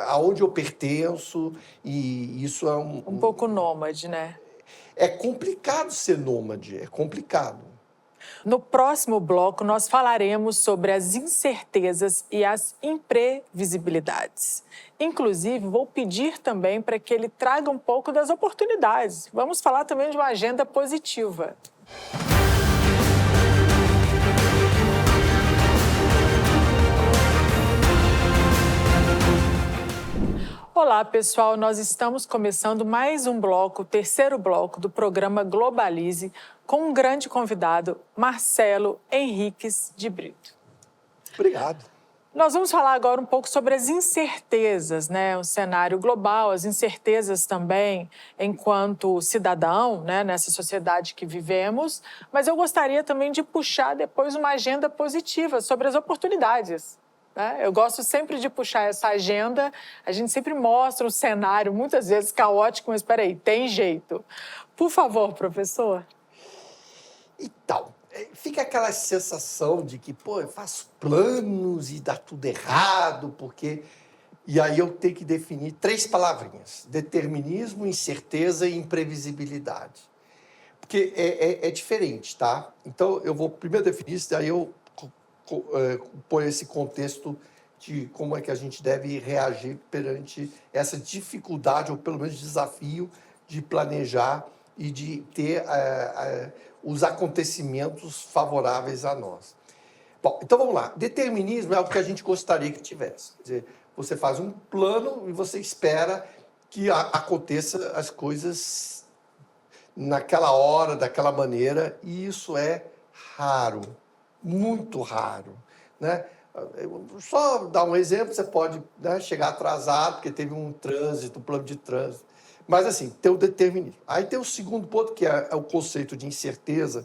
aonde eu pertenço, e isso é um pouco nômade, né? É complicado ser nômade, é complicado. No próximo bloco, nós falaremos sobre as incertezas e as imprevisibilidades. Inclusive, vou pedir também para que ele traga um pouco das oportunidades. Vamos falar também de uma agenda positiva. Olá, pessoal. Nós estamos começando mais um bloco, o terceiro bloco do programa Globalize, com um grande convidado, Marcelo Henriques de Brito. Obrigado. Nós vamos falar agora um pouco sobre as incertezas, né? O cenário global, as incertezas também enquanto cidadão, né? Nessa sociedade que vivemos. Mas eu gostaria também de puxar depois uma agenda positiva sobre as oportunidades. Eu gosto sempre de puxar essa agenda, a gente sempre mostra um cenário, muitas vezes caótico, mas espera aí, tem jeito. Por favor, professor. Então, fica aquela sensação de que, pô, eu faço planos e dá tudo errado, porque... E aí eu tenho que definir 3 palavrinhas: determinismo, incerteza e imprevisibilidade. Porque é diferente, tá? Então, eu vou primeiro definir isso, daí eu... põe esse contexto de como é que a gente deve reagir perante essa dificuldade, ou pelo menos desafio, de planejar e de ter os acontecimentos favoráveis a nós. Bom, então vamos lá. Determinismo é o que a gente gostaria que tivesse. Quer dizer, você faz um plano e você espera que aconteça as coisas naquela hora, daquela maneira, e isso é raro. Muito raro, né? Só dar um exemplo, você pode, né, chegar atrasado porque teve um trânsito, um plano de trânsito. Mas, assim, tem o determinismo. Aí tem o segundo ponto, que é o conceito de incerteza,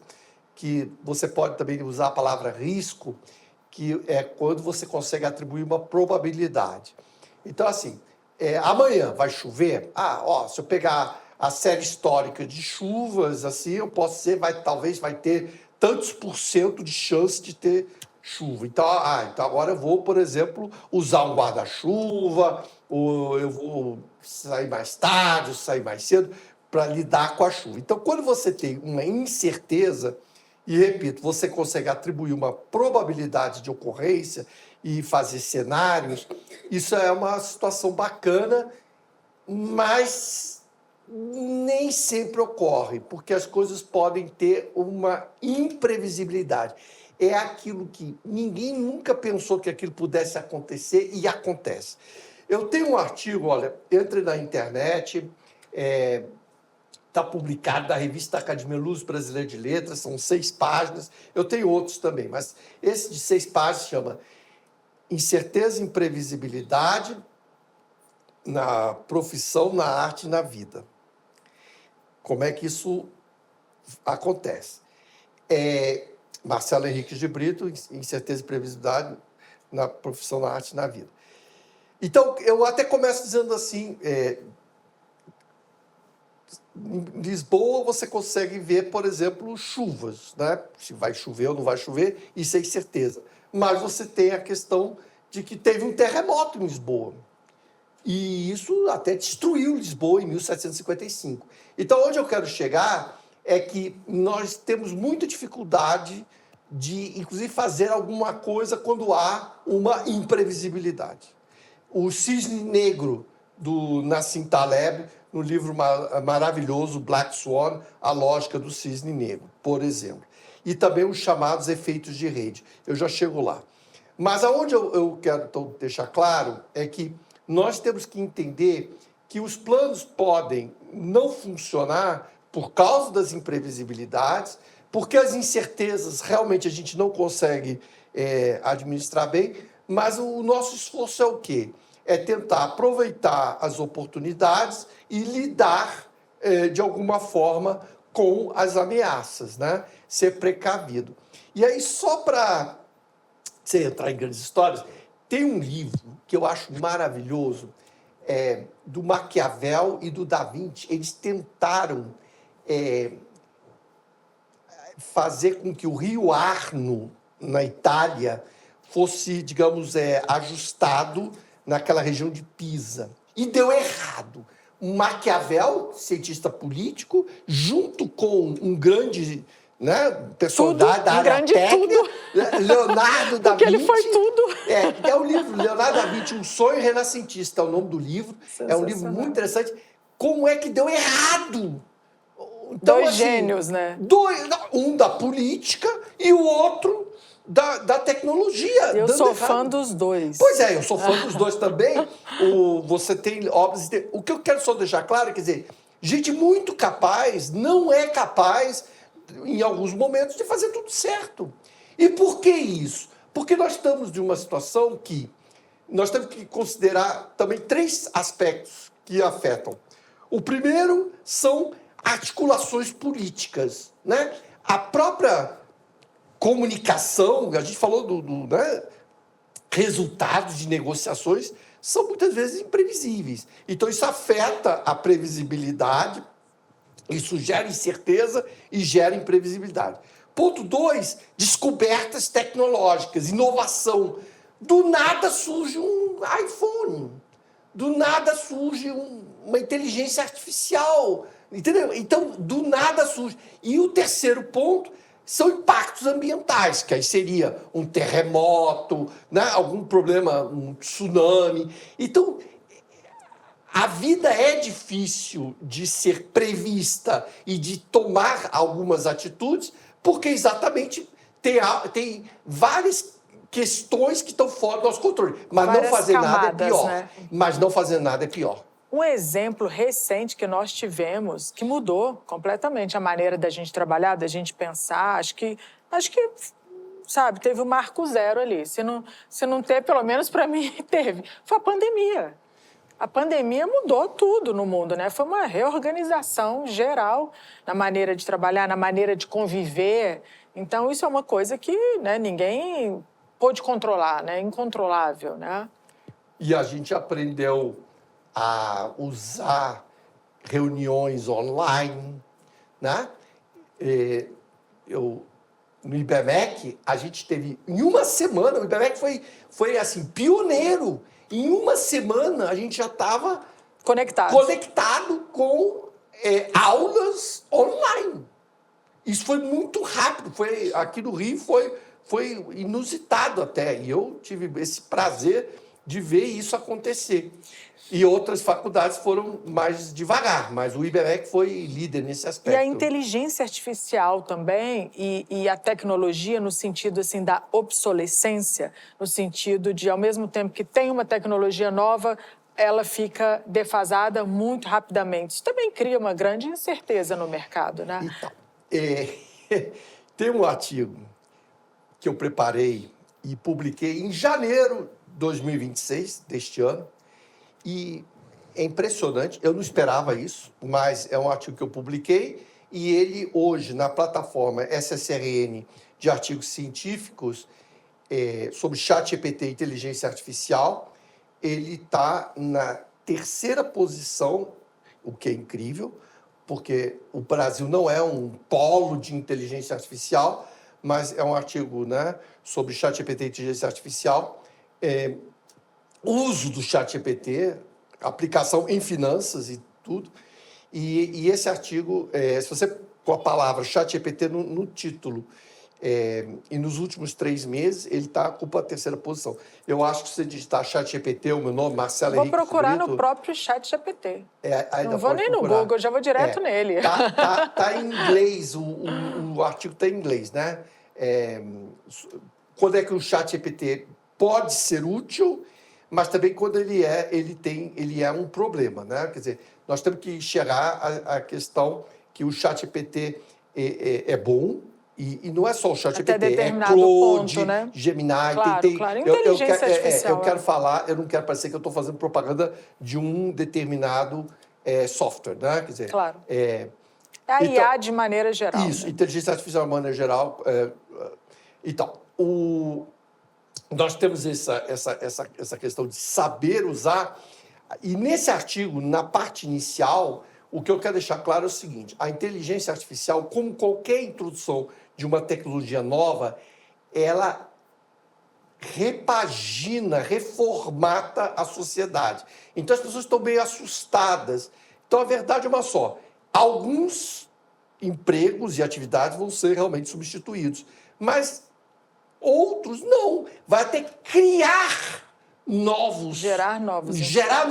que você pode também usar a palavra risco, que é quando você consegue atribuir uma probabilidade. Então, assim, amanhã vai chover? Se eu pegar a série histórica de chuvas, assim, eu posso dizer, talvez vai ter tantos % de chance de ter chuva. Então, então agora eu vou, por exemplo, usar um guarda-chuva, ou eu vou sair mais tarde, ou sair mais cedo, para lidar com a chuva. Então, quando você tem uma incerteza, e repito, você consegue atribuir uma probabilidade de ocorrência e fazer cenários, isso é uma situação bacana, mas nem sempre ocorre, porque as coisas podem ter uma imprevisibilidade. É aquilo que ninguém nunca pensou que aquilo pudesse acontecer e acontece. Eu tenho um artigo, olha, entre na internet, está publicado na revista Academia Luz Brasileira de Letras, são 6 páginas, eu tenho outros também, mas esse de 6 páginas chama Incerteza e Imprevisibilidade na profissão, na arte e na vida. Como é que isso acontece? Marcelo Henrique de Brito, Incerteza e Previsibilidade na Profissão, na Arte e na Vida. Então, eu até começo dizendo assim, em Lisboa você consegue ver, por exemplo, chuvas, né? Se vai chover ou não vai chover, isso é incerteza. Mas você tem a questão de que teve um terremoto em Lisboa. E isso até destruiu Lisboa em 1755. Então, onde eu quero chegar é que nós temos muita dificuldade de, inclusive, fazer alguma coisa quando há uma imprevisibilidade. O Cisne Negro, do Nassim Taleb, no livro maravilhoso Black Swan, A Lógica do Cisne Negro, por exemplo. E também os chamados efeitos de rede. Eu já chego lá. Mas aonde eu quero então, deixar claro é que nós temos que entender que os planos podem não funcionar por causa das imprevisibilidades, porque as incertezas realmente a gente não consegue administrar bem, mas o nosso esforço é o quê? É tentar aproveitar as oportunidades e lidar, de alguma forma, com as ameaças, né? Ser precavido. E aí, só para você entrar em grandes histórias, tem um livro que eu acho maravilhoso, do Maquiavel e do Da Vinci. Eles tentaram fazer com que o rio Arno, na Itália, fosse, digamos, ajustado naquela região de Pisa. E deu errado. Um Maquiavel, cientista político, junto com um grande, né, personagem da área técnica, Leonardo da Vinci. Porque ele foi tudo. É o livro Leonardo da Vinci, Um Sonho Renascentista, é o nome do livro. É um livro muito interessante. Como é que deu errado? Então, dois gênios, né? Um da política e o outro da tecnologia. Eu sou fã dos dois. Pois é, eu sou fã dos dois também. Você tem obras... O que eu quero só deixar claro, quer dizer, gente muito capaz não é capaz, em alguns momentos, de fazer tudo certo. E por que isso? Porque nós estamos de uma situação que nós temos que considerar também 3 aspectos que afetam. O primeiro são articulações políticas, né? A própria comunicação, a gente falou né, resultados de negociações, são muitas vezes imprevisíveis. Então, isso afeta a previsibilidade, isso gera incerteza e gera imprevisibilidade. Ponto 2, descobertas tecnológicas, inovação. Do nada surge um iPhone, do nada surge uma inteligência artificial, entendeu? Então, do nada surge. E o terceiro ponto são impactos ambientais, que aí seria um terremoto, né? Algum problema, um tsunami. Então, a vida é difícil de ser prevista e de tomar algumas atitudes, porque exatamente tem várias questões que estão fora do nosso controle. Mas várias não fazer camadas, nada é pior. Né? Mas não fazer nada é pior. Um exemplo recente que nós tivemos, que mudou completamente a maneira da gente trabalhar, da gente pensar, acho que sabe, teve o marco zero ali. Se não ter, pelo menos para mim, teve. Foi a pandemia. A pandemia mudou tudo no mundo, né? Foi uma reorganização geral na maneira de trabalhar, na maneira de conviver. Então, isso é uma coisa que, né, ninguém pôde controlar, né? Incontrolável, né? E a gente aprendeu a usar reuniões online, né? No IBMEC, a gente teve, em uma semana, o IBMEC foi assim, pioneiro. Em uma semana, a gente já estava conectado com aulas online. Isso foi muito rápido. Aqui no Rio foi inusitado até. E eu tive esse prazer de ver isso acontecer. E outras faculdades foram mais devagar, mas o IBMEC foi líder nesse aspecto. E a inteligência artificial também, e a tecnologia no sentido assim, da obsolescência, no sentido de, ao mesmo tempo que tem uma tecnologia nova, ela fica defasada muito rapidamente. Isso também cria uma grande incerteza no mercado, né? Então, tem um artigo que eu preparei e publiquei em janeiro de 2026, deste ano, e é impressionante, eu não esperava isso, mas é um artigo que eu publiquei e ele hoje, na plataforma SSRN de artigos científicos, sobre ChatGPT e inteligência artificial, ele está na terceira posição, o que é incrível, porque o Brasil não é um polo de inteligência artificial, mas é um artigo, né, sobre ChatGPT e inteligência artificial, uso do ChatGPT, aplicação em finanças e tudo. E esse artigo, se você com a palavra ChatGPT no título, e nos últimos 3 meses, ele está com a terceira posição. Eu acho que se você digitar ChatGPT, o meu nome, Marcelo Vou Henrique procurar Brito, no próprio ChatGPT. ainda Não vou pode nem procurar. no Google, já vou direto nele. Tá em inglês, o artigo está em inglês, né? Quando é que o ChatGPT pode ser útil, mas também quando ele é um problema, né? Quer dizer, nós temos que chegar à questão que o ChatGPT é bom, e não é só o ChatGPT, Até determinado Claude, ponto, né? Gemini, Claro. Inteligência artificial. eu quero falar, eu não quero parecer que eu estou fazendo propaganda de um determinado software, né? Quer dizer, Claro. É a IA de maneira geral. Isso, né? inteligência artificial de maneira geral. Então, nós temos essa questão de saber usar, e nesse artigo, na parte inicial, o que eu quero deixar claro é o seguinte: a inteligência artificial, como qualquer introdução de uma tecnologia nova, ela repagina, reformata a sociedade. Então, as pessoas estão meio assustadas. Então, a verdade é uma só: alguns empregos e atividades vão ser realmente substituídos, mas outros não. Vai até criar Gerar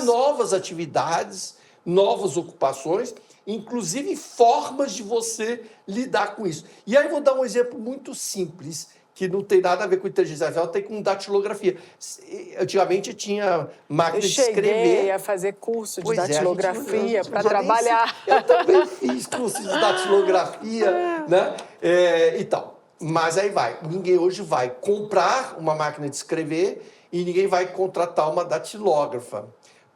novas atividades, novas ocupações, inclusive formas de você lidar com isso. E aí eu vou dar um exemplo muito simples, que não tem nada a ver com inteligência artificial, tem com datilografia. Antigamente tinha máquina de escrever. Eu cheguei a fazer curso de datilografia para trabalhar. Eu também fiz curso de datilografia, né? Então, mas aí ninguém hoje vai comprar uma máquina de escrever e ninguém vai contratar uma datilógrafa.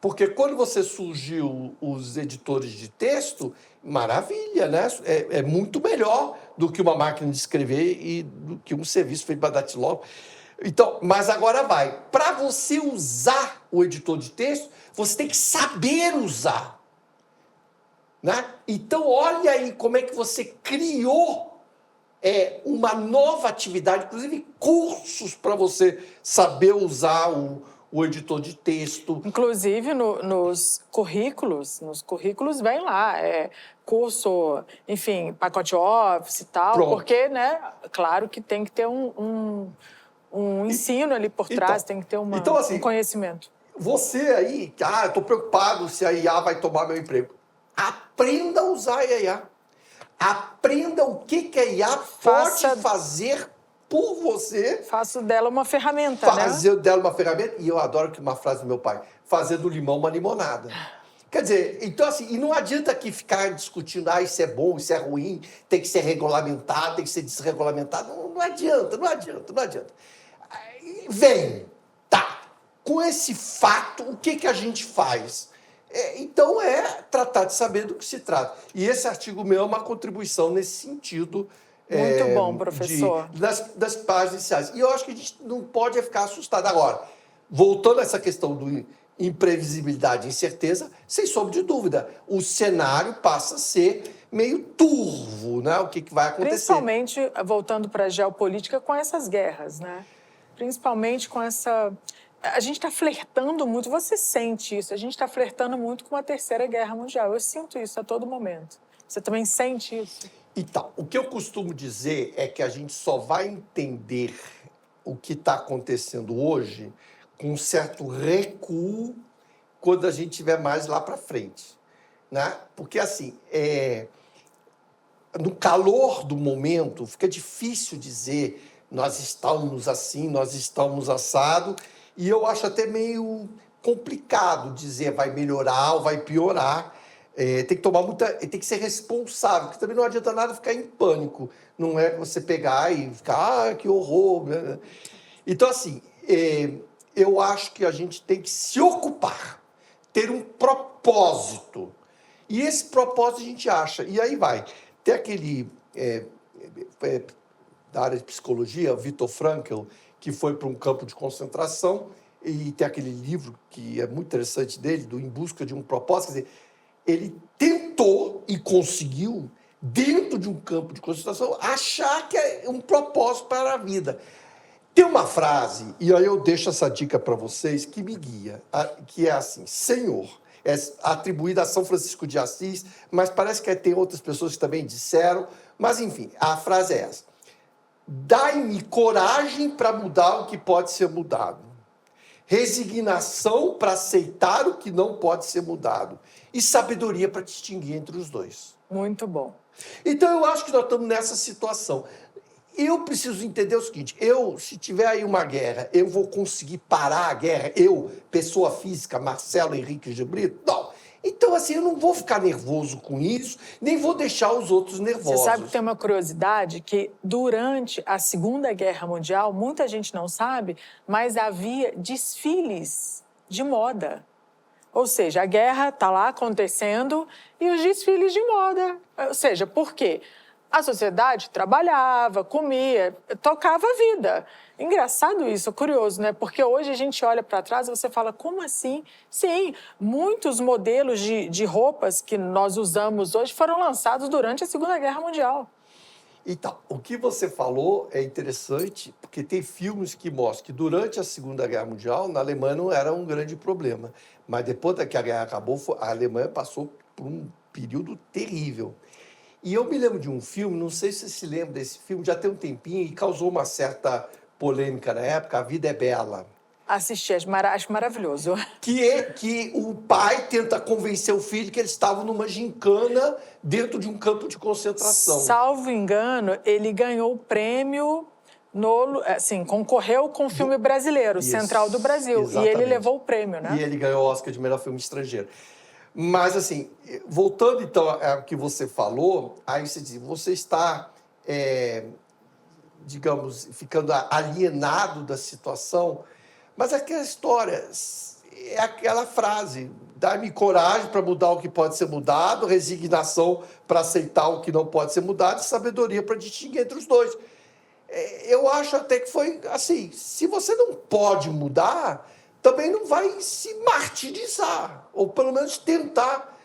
Porque quando você surgiu os editores de texto, maravilha, né? É muito melhor do que uma máquina de escrever e do que um serviço feito para datilógrafo. Então, mas agora para você usar o editor de texto, você tem que saber usar. Né? Então, olha aí como é que você criou uma nova atividade, inclusive cursos para você saber usar o editor de texto. Inclusive, nos currículos vem lá, curso, enfim, pacote Office e tal, Pronto. porque, né, claro que tem que ter um ensino ali por trás, tem que ter um conhecimento. Você aí, eu estou preocupado se a IA vai tomar meu emprego. Aprenda a usar a IA. Aprenda o que a IA pode fazer por você. Faço dela uma ferramenta, Fazer dela uma ferramenta. E eu adoro uma frase do meu pai: fazer do limão uma limonada. Quer dizer, então assim, e não adianta aqui ficar discutindo, isso é bom, isso é ruim, tem que ser regulamentado, tem que ser desregulamentado. Não adianta. Com esse fato, o que a gente faz? Então, tratar de saber do que se trata. E esse artigo meu é uma contribuição nesse sentido. Muito bom, professor. Das páginas iniciais. E eu acho que a gente não pode ficar assustado. Agora, voltando a essa questão do imprevisibilidade e incerteza, sem sombra de dúvida, o cenário passa a ser meio turvo, né? O que vai acontecer. Principalmente, voltando para a geopolítica, com essas guerras, né? Principalmente com essa... A gente está flertando muito, você sente isso, a gente está flertando muito com a Terceira Guerra Mundial. Eu sinto isso a todo momento. Você também sente isso? Então, o que eu costumo dizer é que a gente só vai entender o que está acontecendo hoje com um certo recuo quando a gente estiver mais lá para frente. Né? Porque, assim, no calor do momento, fica difícil dizer nós estamos assim, nós estamos assado. E eu acho até meio complicado dizer vai melhorar ou vai piorar. Tem que tomar tem que ser responsável, porque também não adianta nada ficar em pânico. Não é você pegar e ficar, que horror. Então, assim, eu acho que a gente tem que se ocupar, ter um propósito. E esse propósito a gente acha. E aí Tem aquele da área de psicologia, Viktor Frankl, que foi para um campo de concentração, e tem aquele livro que é muito interessante dele, do Em Busca de um Propósito. Quer dizer, ele tentou e conseguiu, dentro de um campo de concentração, achar que é um propósito para a vida. Tem uma frase, e aí eu deixo essa dica para vocês, que me guia, que é assim: Senhor, é atribuída a São Francisco de Assis, mas parece que tem outras pessoas que também disseram, mas enfim, a frase é essa: dai-me coragem para mudar o que pode ser mudado, resignação para aceitar o que não pode ser mudado e sabedoria para distinguir entre os dois. Muito bom. Então, eu acho que nós estamos nessa situação. Eu preciso entender o seguinte: se tiver aí uma guerra, eu vou conseguir parar a guerra? Eu, pessoa física, Marcelo Henrique de Brito? Não. Então, assim, eu não vou ficar nervoso com isso, nem vou deixar os outros nervosos. Você sabe que tem uma curiosidade que durante a Segunda Guerra Mundial, muita gente não sabe, mas havia desfiles de moda. Ou seja, a guerra está lá acontecendo e os desfiles de moda. Ou seja, por quê? A sociedade trabalhava, comia, tocava a vida. Engraçado isso, curioso, né? Porque hoje a gente olha para trás e você fala, como assim? Sim, muitos modelos de roupas que nós usamos hoje foram lançados durante a Segunda Guerra Mundial. Então, o que você falou é interessante, porque tem filmes que mostram que durante a Segunda Guerra Mundial, na Alemanha não era um grande problema. Mas depois que a guerra acabou, a Alemanha passou por um período terrível. E eu me lembro de um filme, não sei se você se lembra desse filme, já tem um tempinho, e causou uma certa polêmica na época, A Vida é Bela. Assisti, acho maravilhoso. Que o pai tenta convencer o filho que eles estavam numa gincana dentro de um campo de concentração. Salvo engano, ele ganhou o prêmio, concorreu com o filme brasileiro, Isso, Central do Brasil. exatamente. E ele levou o prêmio, né? E ele ganhou o Oscar de melhor filme estrangeiro. Mas, assim, voltando então ao que você falou, aí você diz, você está, digamos, ficando alienado da situação, mas aquela história, é aquela frase: dá-me coragem para mudar o que pode ser mudado, resignação para aceitar o que não pode ser mudado e sabedoria para distinguir entre os dois. Eu acho até que foi assim, se você não pode mudar, também não vai se martirizar, ou pelo menos tentar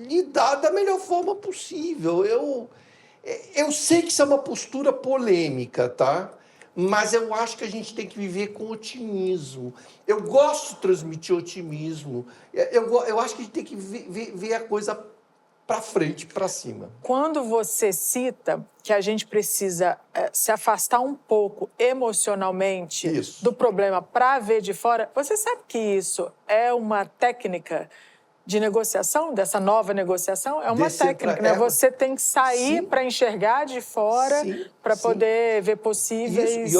lidar da melhor forma possível. Eu sei que isso é uma postura polêmica, tá? Mas eu acho que a gente tem que viver com otimismo. Eu gosto de transmitir otimismo. Eu acho que a gente tem que ver a coisa para frente, para cima. Quando você cita que a gente precisa se afastar um pouco emocionalmente do problema para ver de fora, você sabe que isso é uma técnica de negociação, dessa nova negociação? É uma técnica, né? Você tem que sair para enxergar de fora, para poder ver possíveis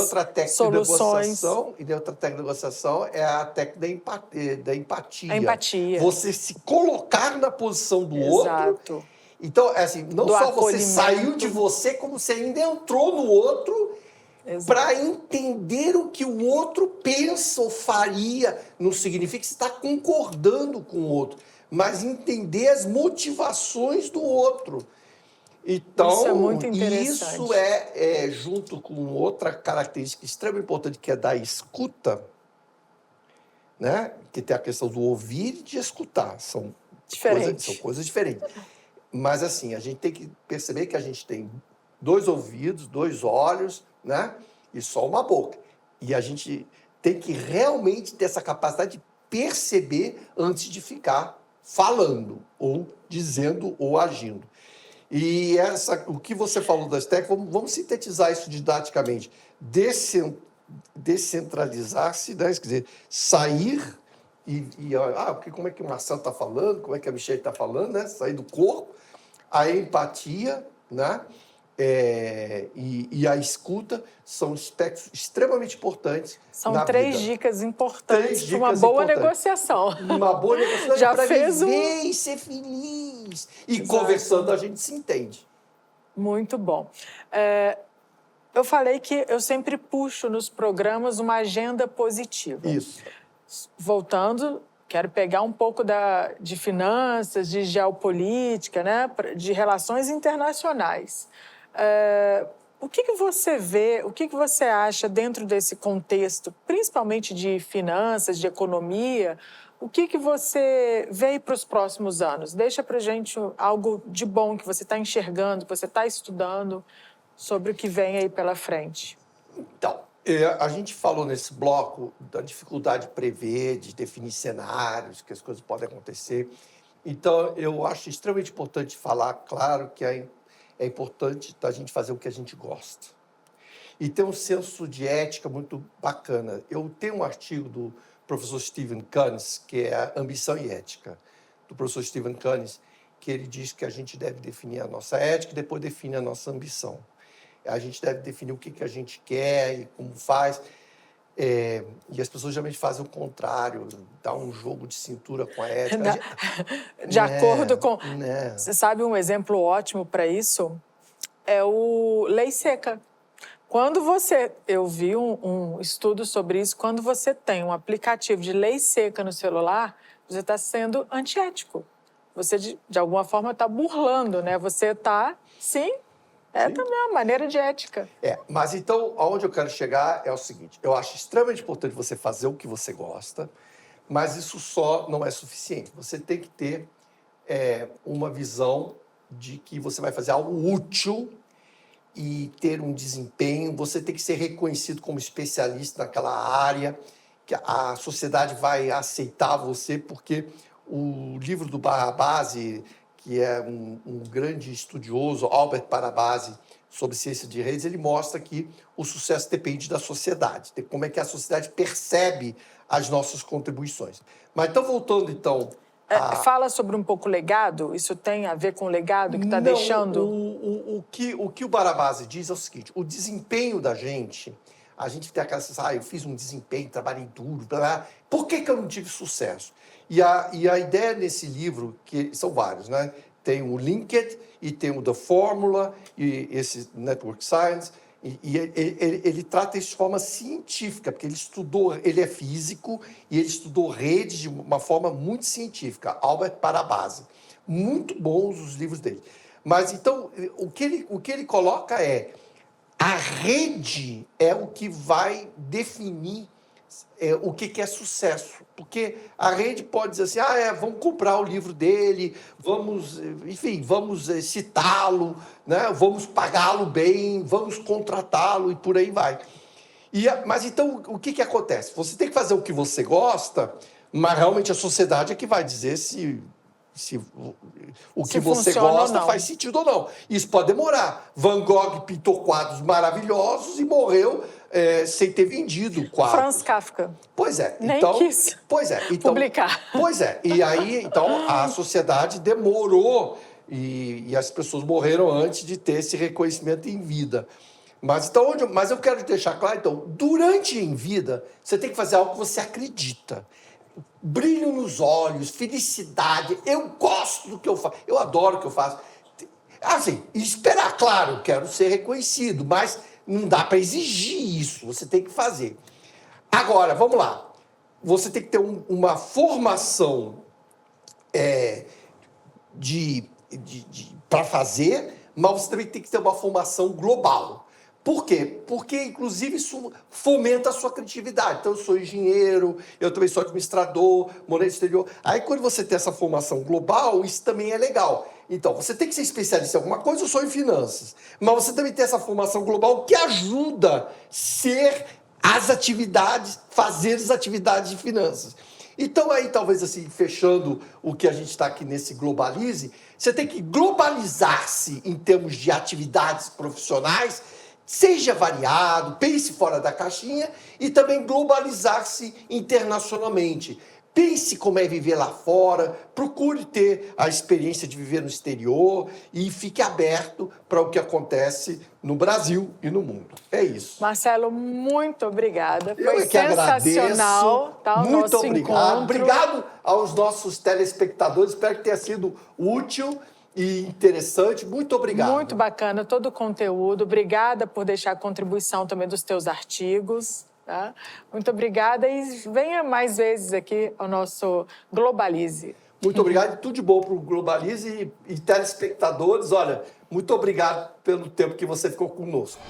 soluções. E outra técnica de negociação é a técnica da empatia. A empatia. Você se colocar na posição do outro. Então, assim, não só você saiu de você, como você ainda entrou no outro para entender o que o outro pensa ou faria. Não significa que você está concordando com o outro, mas entender as motivações do outro. Então, isso é muito interessante. Isso é junto com outra característica extremamente importante, que é da escuta, né? Que tem a questão do ouvir e de escutar. São coisas diferentes. Mas, assim, a gente tem que perceber que a gente tem 2 ouvidos, 2 olhos, né? E só uma boca. E a gente tem que realmente ter essa capacidade de perceber antes de ficar falando, ou dizendo, ou agindo. E o que você falou das técnicas, vamos sintetizar isso didaticamente. Descentralizar-se, né? Quer dizer, sair como é que o Marcelo está falando, como é que a Michelle está falando, né? Sair do corpo, a empatia, né? E a escuta são aspectos extremamente importantes. São 3 dicas importantes para uma boa negociação. Uma boa negociação Já para fez viver e ser feliz. E conversando a gente se entende. Muito bom. Eu falei que eu sempre puxo nos programas uma agenda positiva. Isso. Voltando quero pegar um pouco de finanças, de geopolítica, né? De relações internacionais. O que você vê, o que você acha dentro desse contexto, principalmente de finanças, de economia, o que você vê para os próximos anos? Deixa para a gente algo de bom que você está enxergando, que você está estudando sobre o que vem aí pela frente. Então, a gente falou nesse bloco da dificuldade de prever, de definir cenários, que as coisas podem acontecer. Então, eu acho extremamente importante falar, claro, que é importante a gente fazer o que a gente gosta. E ter um senso de ética muito bacana. Eu tenho um artigo do professor Stephen Keynes, que é Ambição e Ética, do professor Stephen Keynes, que ele diz que a gente deve definir a nossa ética e depois define a nossa ambição. A gente deve definir o que a gente quer e como faz. E as pessoas geralmente fazem o contrário, dá um jogo de cintura com a ética. De acordo com... Você sabe um exemplo ótimo para isso? É o Lei Seca. Eu vi um estudo sobre isso, quando você tem um aplicativo de lei seca no celular, você está sendo antiético. Você, de alguma forma, está burlando, né? Você está, sim, também uma maneira de ética. Mas então, aonde eu quero chegar é o seguinte, eu acho extremamente importante você fazer o que você gosta, mas isso só não é suficiente. Você tem que ter uma visão de que você vai fazer algo útil e ter um desempenho, você tem que ser reconhecido como especialista naquela área, que a sociedade vai aceitar você, porque o livro do Barabasi, que é um grande estudioso, Albert Barabasi, sobre ciência de redes, ele mostra que o sucesso depende da sociedade, de como é que a sociedade percebe as nossas contribuições. Mas então, voltando então... Fala sobre um pouco o legado? Isso tem a ver com o legado que está deixando? O que o Barabasi diz é o seguinte, o desempenho da gente, a gente tem aquela sensação, eu fiz um desempenho, trabalhei duro, blá, blá. Por que eu não tive sucesso? E a ideia nesse livro, que são vários, né? Tem o Linked e tem o The Formula, e esse Network Science, e ele trata isso de forma científica, porque ele é físico e ele estudou redes de uma forma muito científica, Albert Barabasi. Muito bons os livros dele. Mas, então, o que ele coloca a rede é o que vai definir o que é sucesso. Porque a rede pode dizer assim, vamos comprar o livro dele, vamos citá-lo, né? Vamos pagá-lo bem, vamos contratá-lo e por aí vai. Mas então, o que acontece? Você tem que fazer o que você gosta, mas realmente a sociedade é que vai dizer se o que você gosta faz sentido ou não. Isso pode demorar. Van Gogh pintou quadros maravilhosos e morreu sem ter vendido o quadro. Franz Kafka. Pois é. Nem quis publicar. Pois é. E aí, então, a sociedade demorou e as pessoas morreram antes de ter esse reconhecimento em vida. Mas eu quero deixar claro, então, durante em vida, você tem que fazer algo que você acredita. Brilho nos olhos, felicidade. Eu gosto do que eu faço. Eu adoro o que eu faço. Assim, esperar, claro, quero ser reconhecido, mas não dá para exigir isso. Você tem que fazer. Agora, vamos lá. Você tem que ter uma formação para fazer, mas você também tem que ter uma formação global. Por quê? Porque, inclusive, isso fomenta a sua criatividade. Então, eu sou engenheiro, eu também sou administrador, morei no exterior. Aí, quando você tem essa formação global, isso também é legal. Então, você tem que ser especialista em alguma coisa, eu sou em finanças. Mas você também tem essa formação global que ajuda fazer as atividades de finanças. Então, aí, talvez, assim, fechando o que a gente está aqui nesse Globalize, você tem que globalizar-se em termos de atividades profissionais, seja variado, pense fora da caixinha e também globalizar-se internacionalmente. Pense como é viver lá fora, procure ter a experiência de viver no exterior e fique aberto para o que acontece no Brasil e no mundo. É isso. Marcelo, muito obrigada. Foi sensacional. Muito obrigado. Obrigado aos nossos telespectadores. Espero que tenha sido útil e interessante. Muito obrigado. Muito bacana todo o conteúdo. Obrigada por deixar a contribuição também dos teus artigos. Tá? Muito obrigada e venha mais vezes aqui ao nosso Globalize. Muito obrigado e tudo de bom para o Globalize e telespectadores. Olha, muito obrigado pelo tempo que você ficou conosco.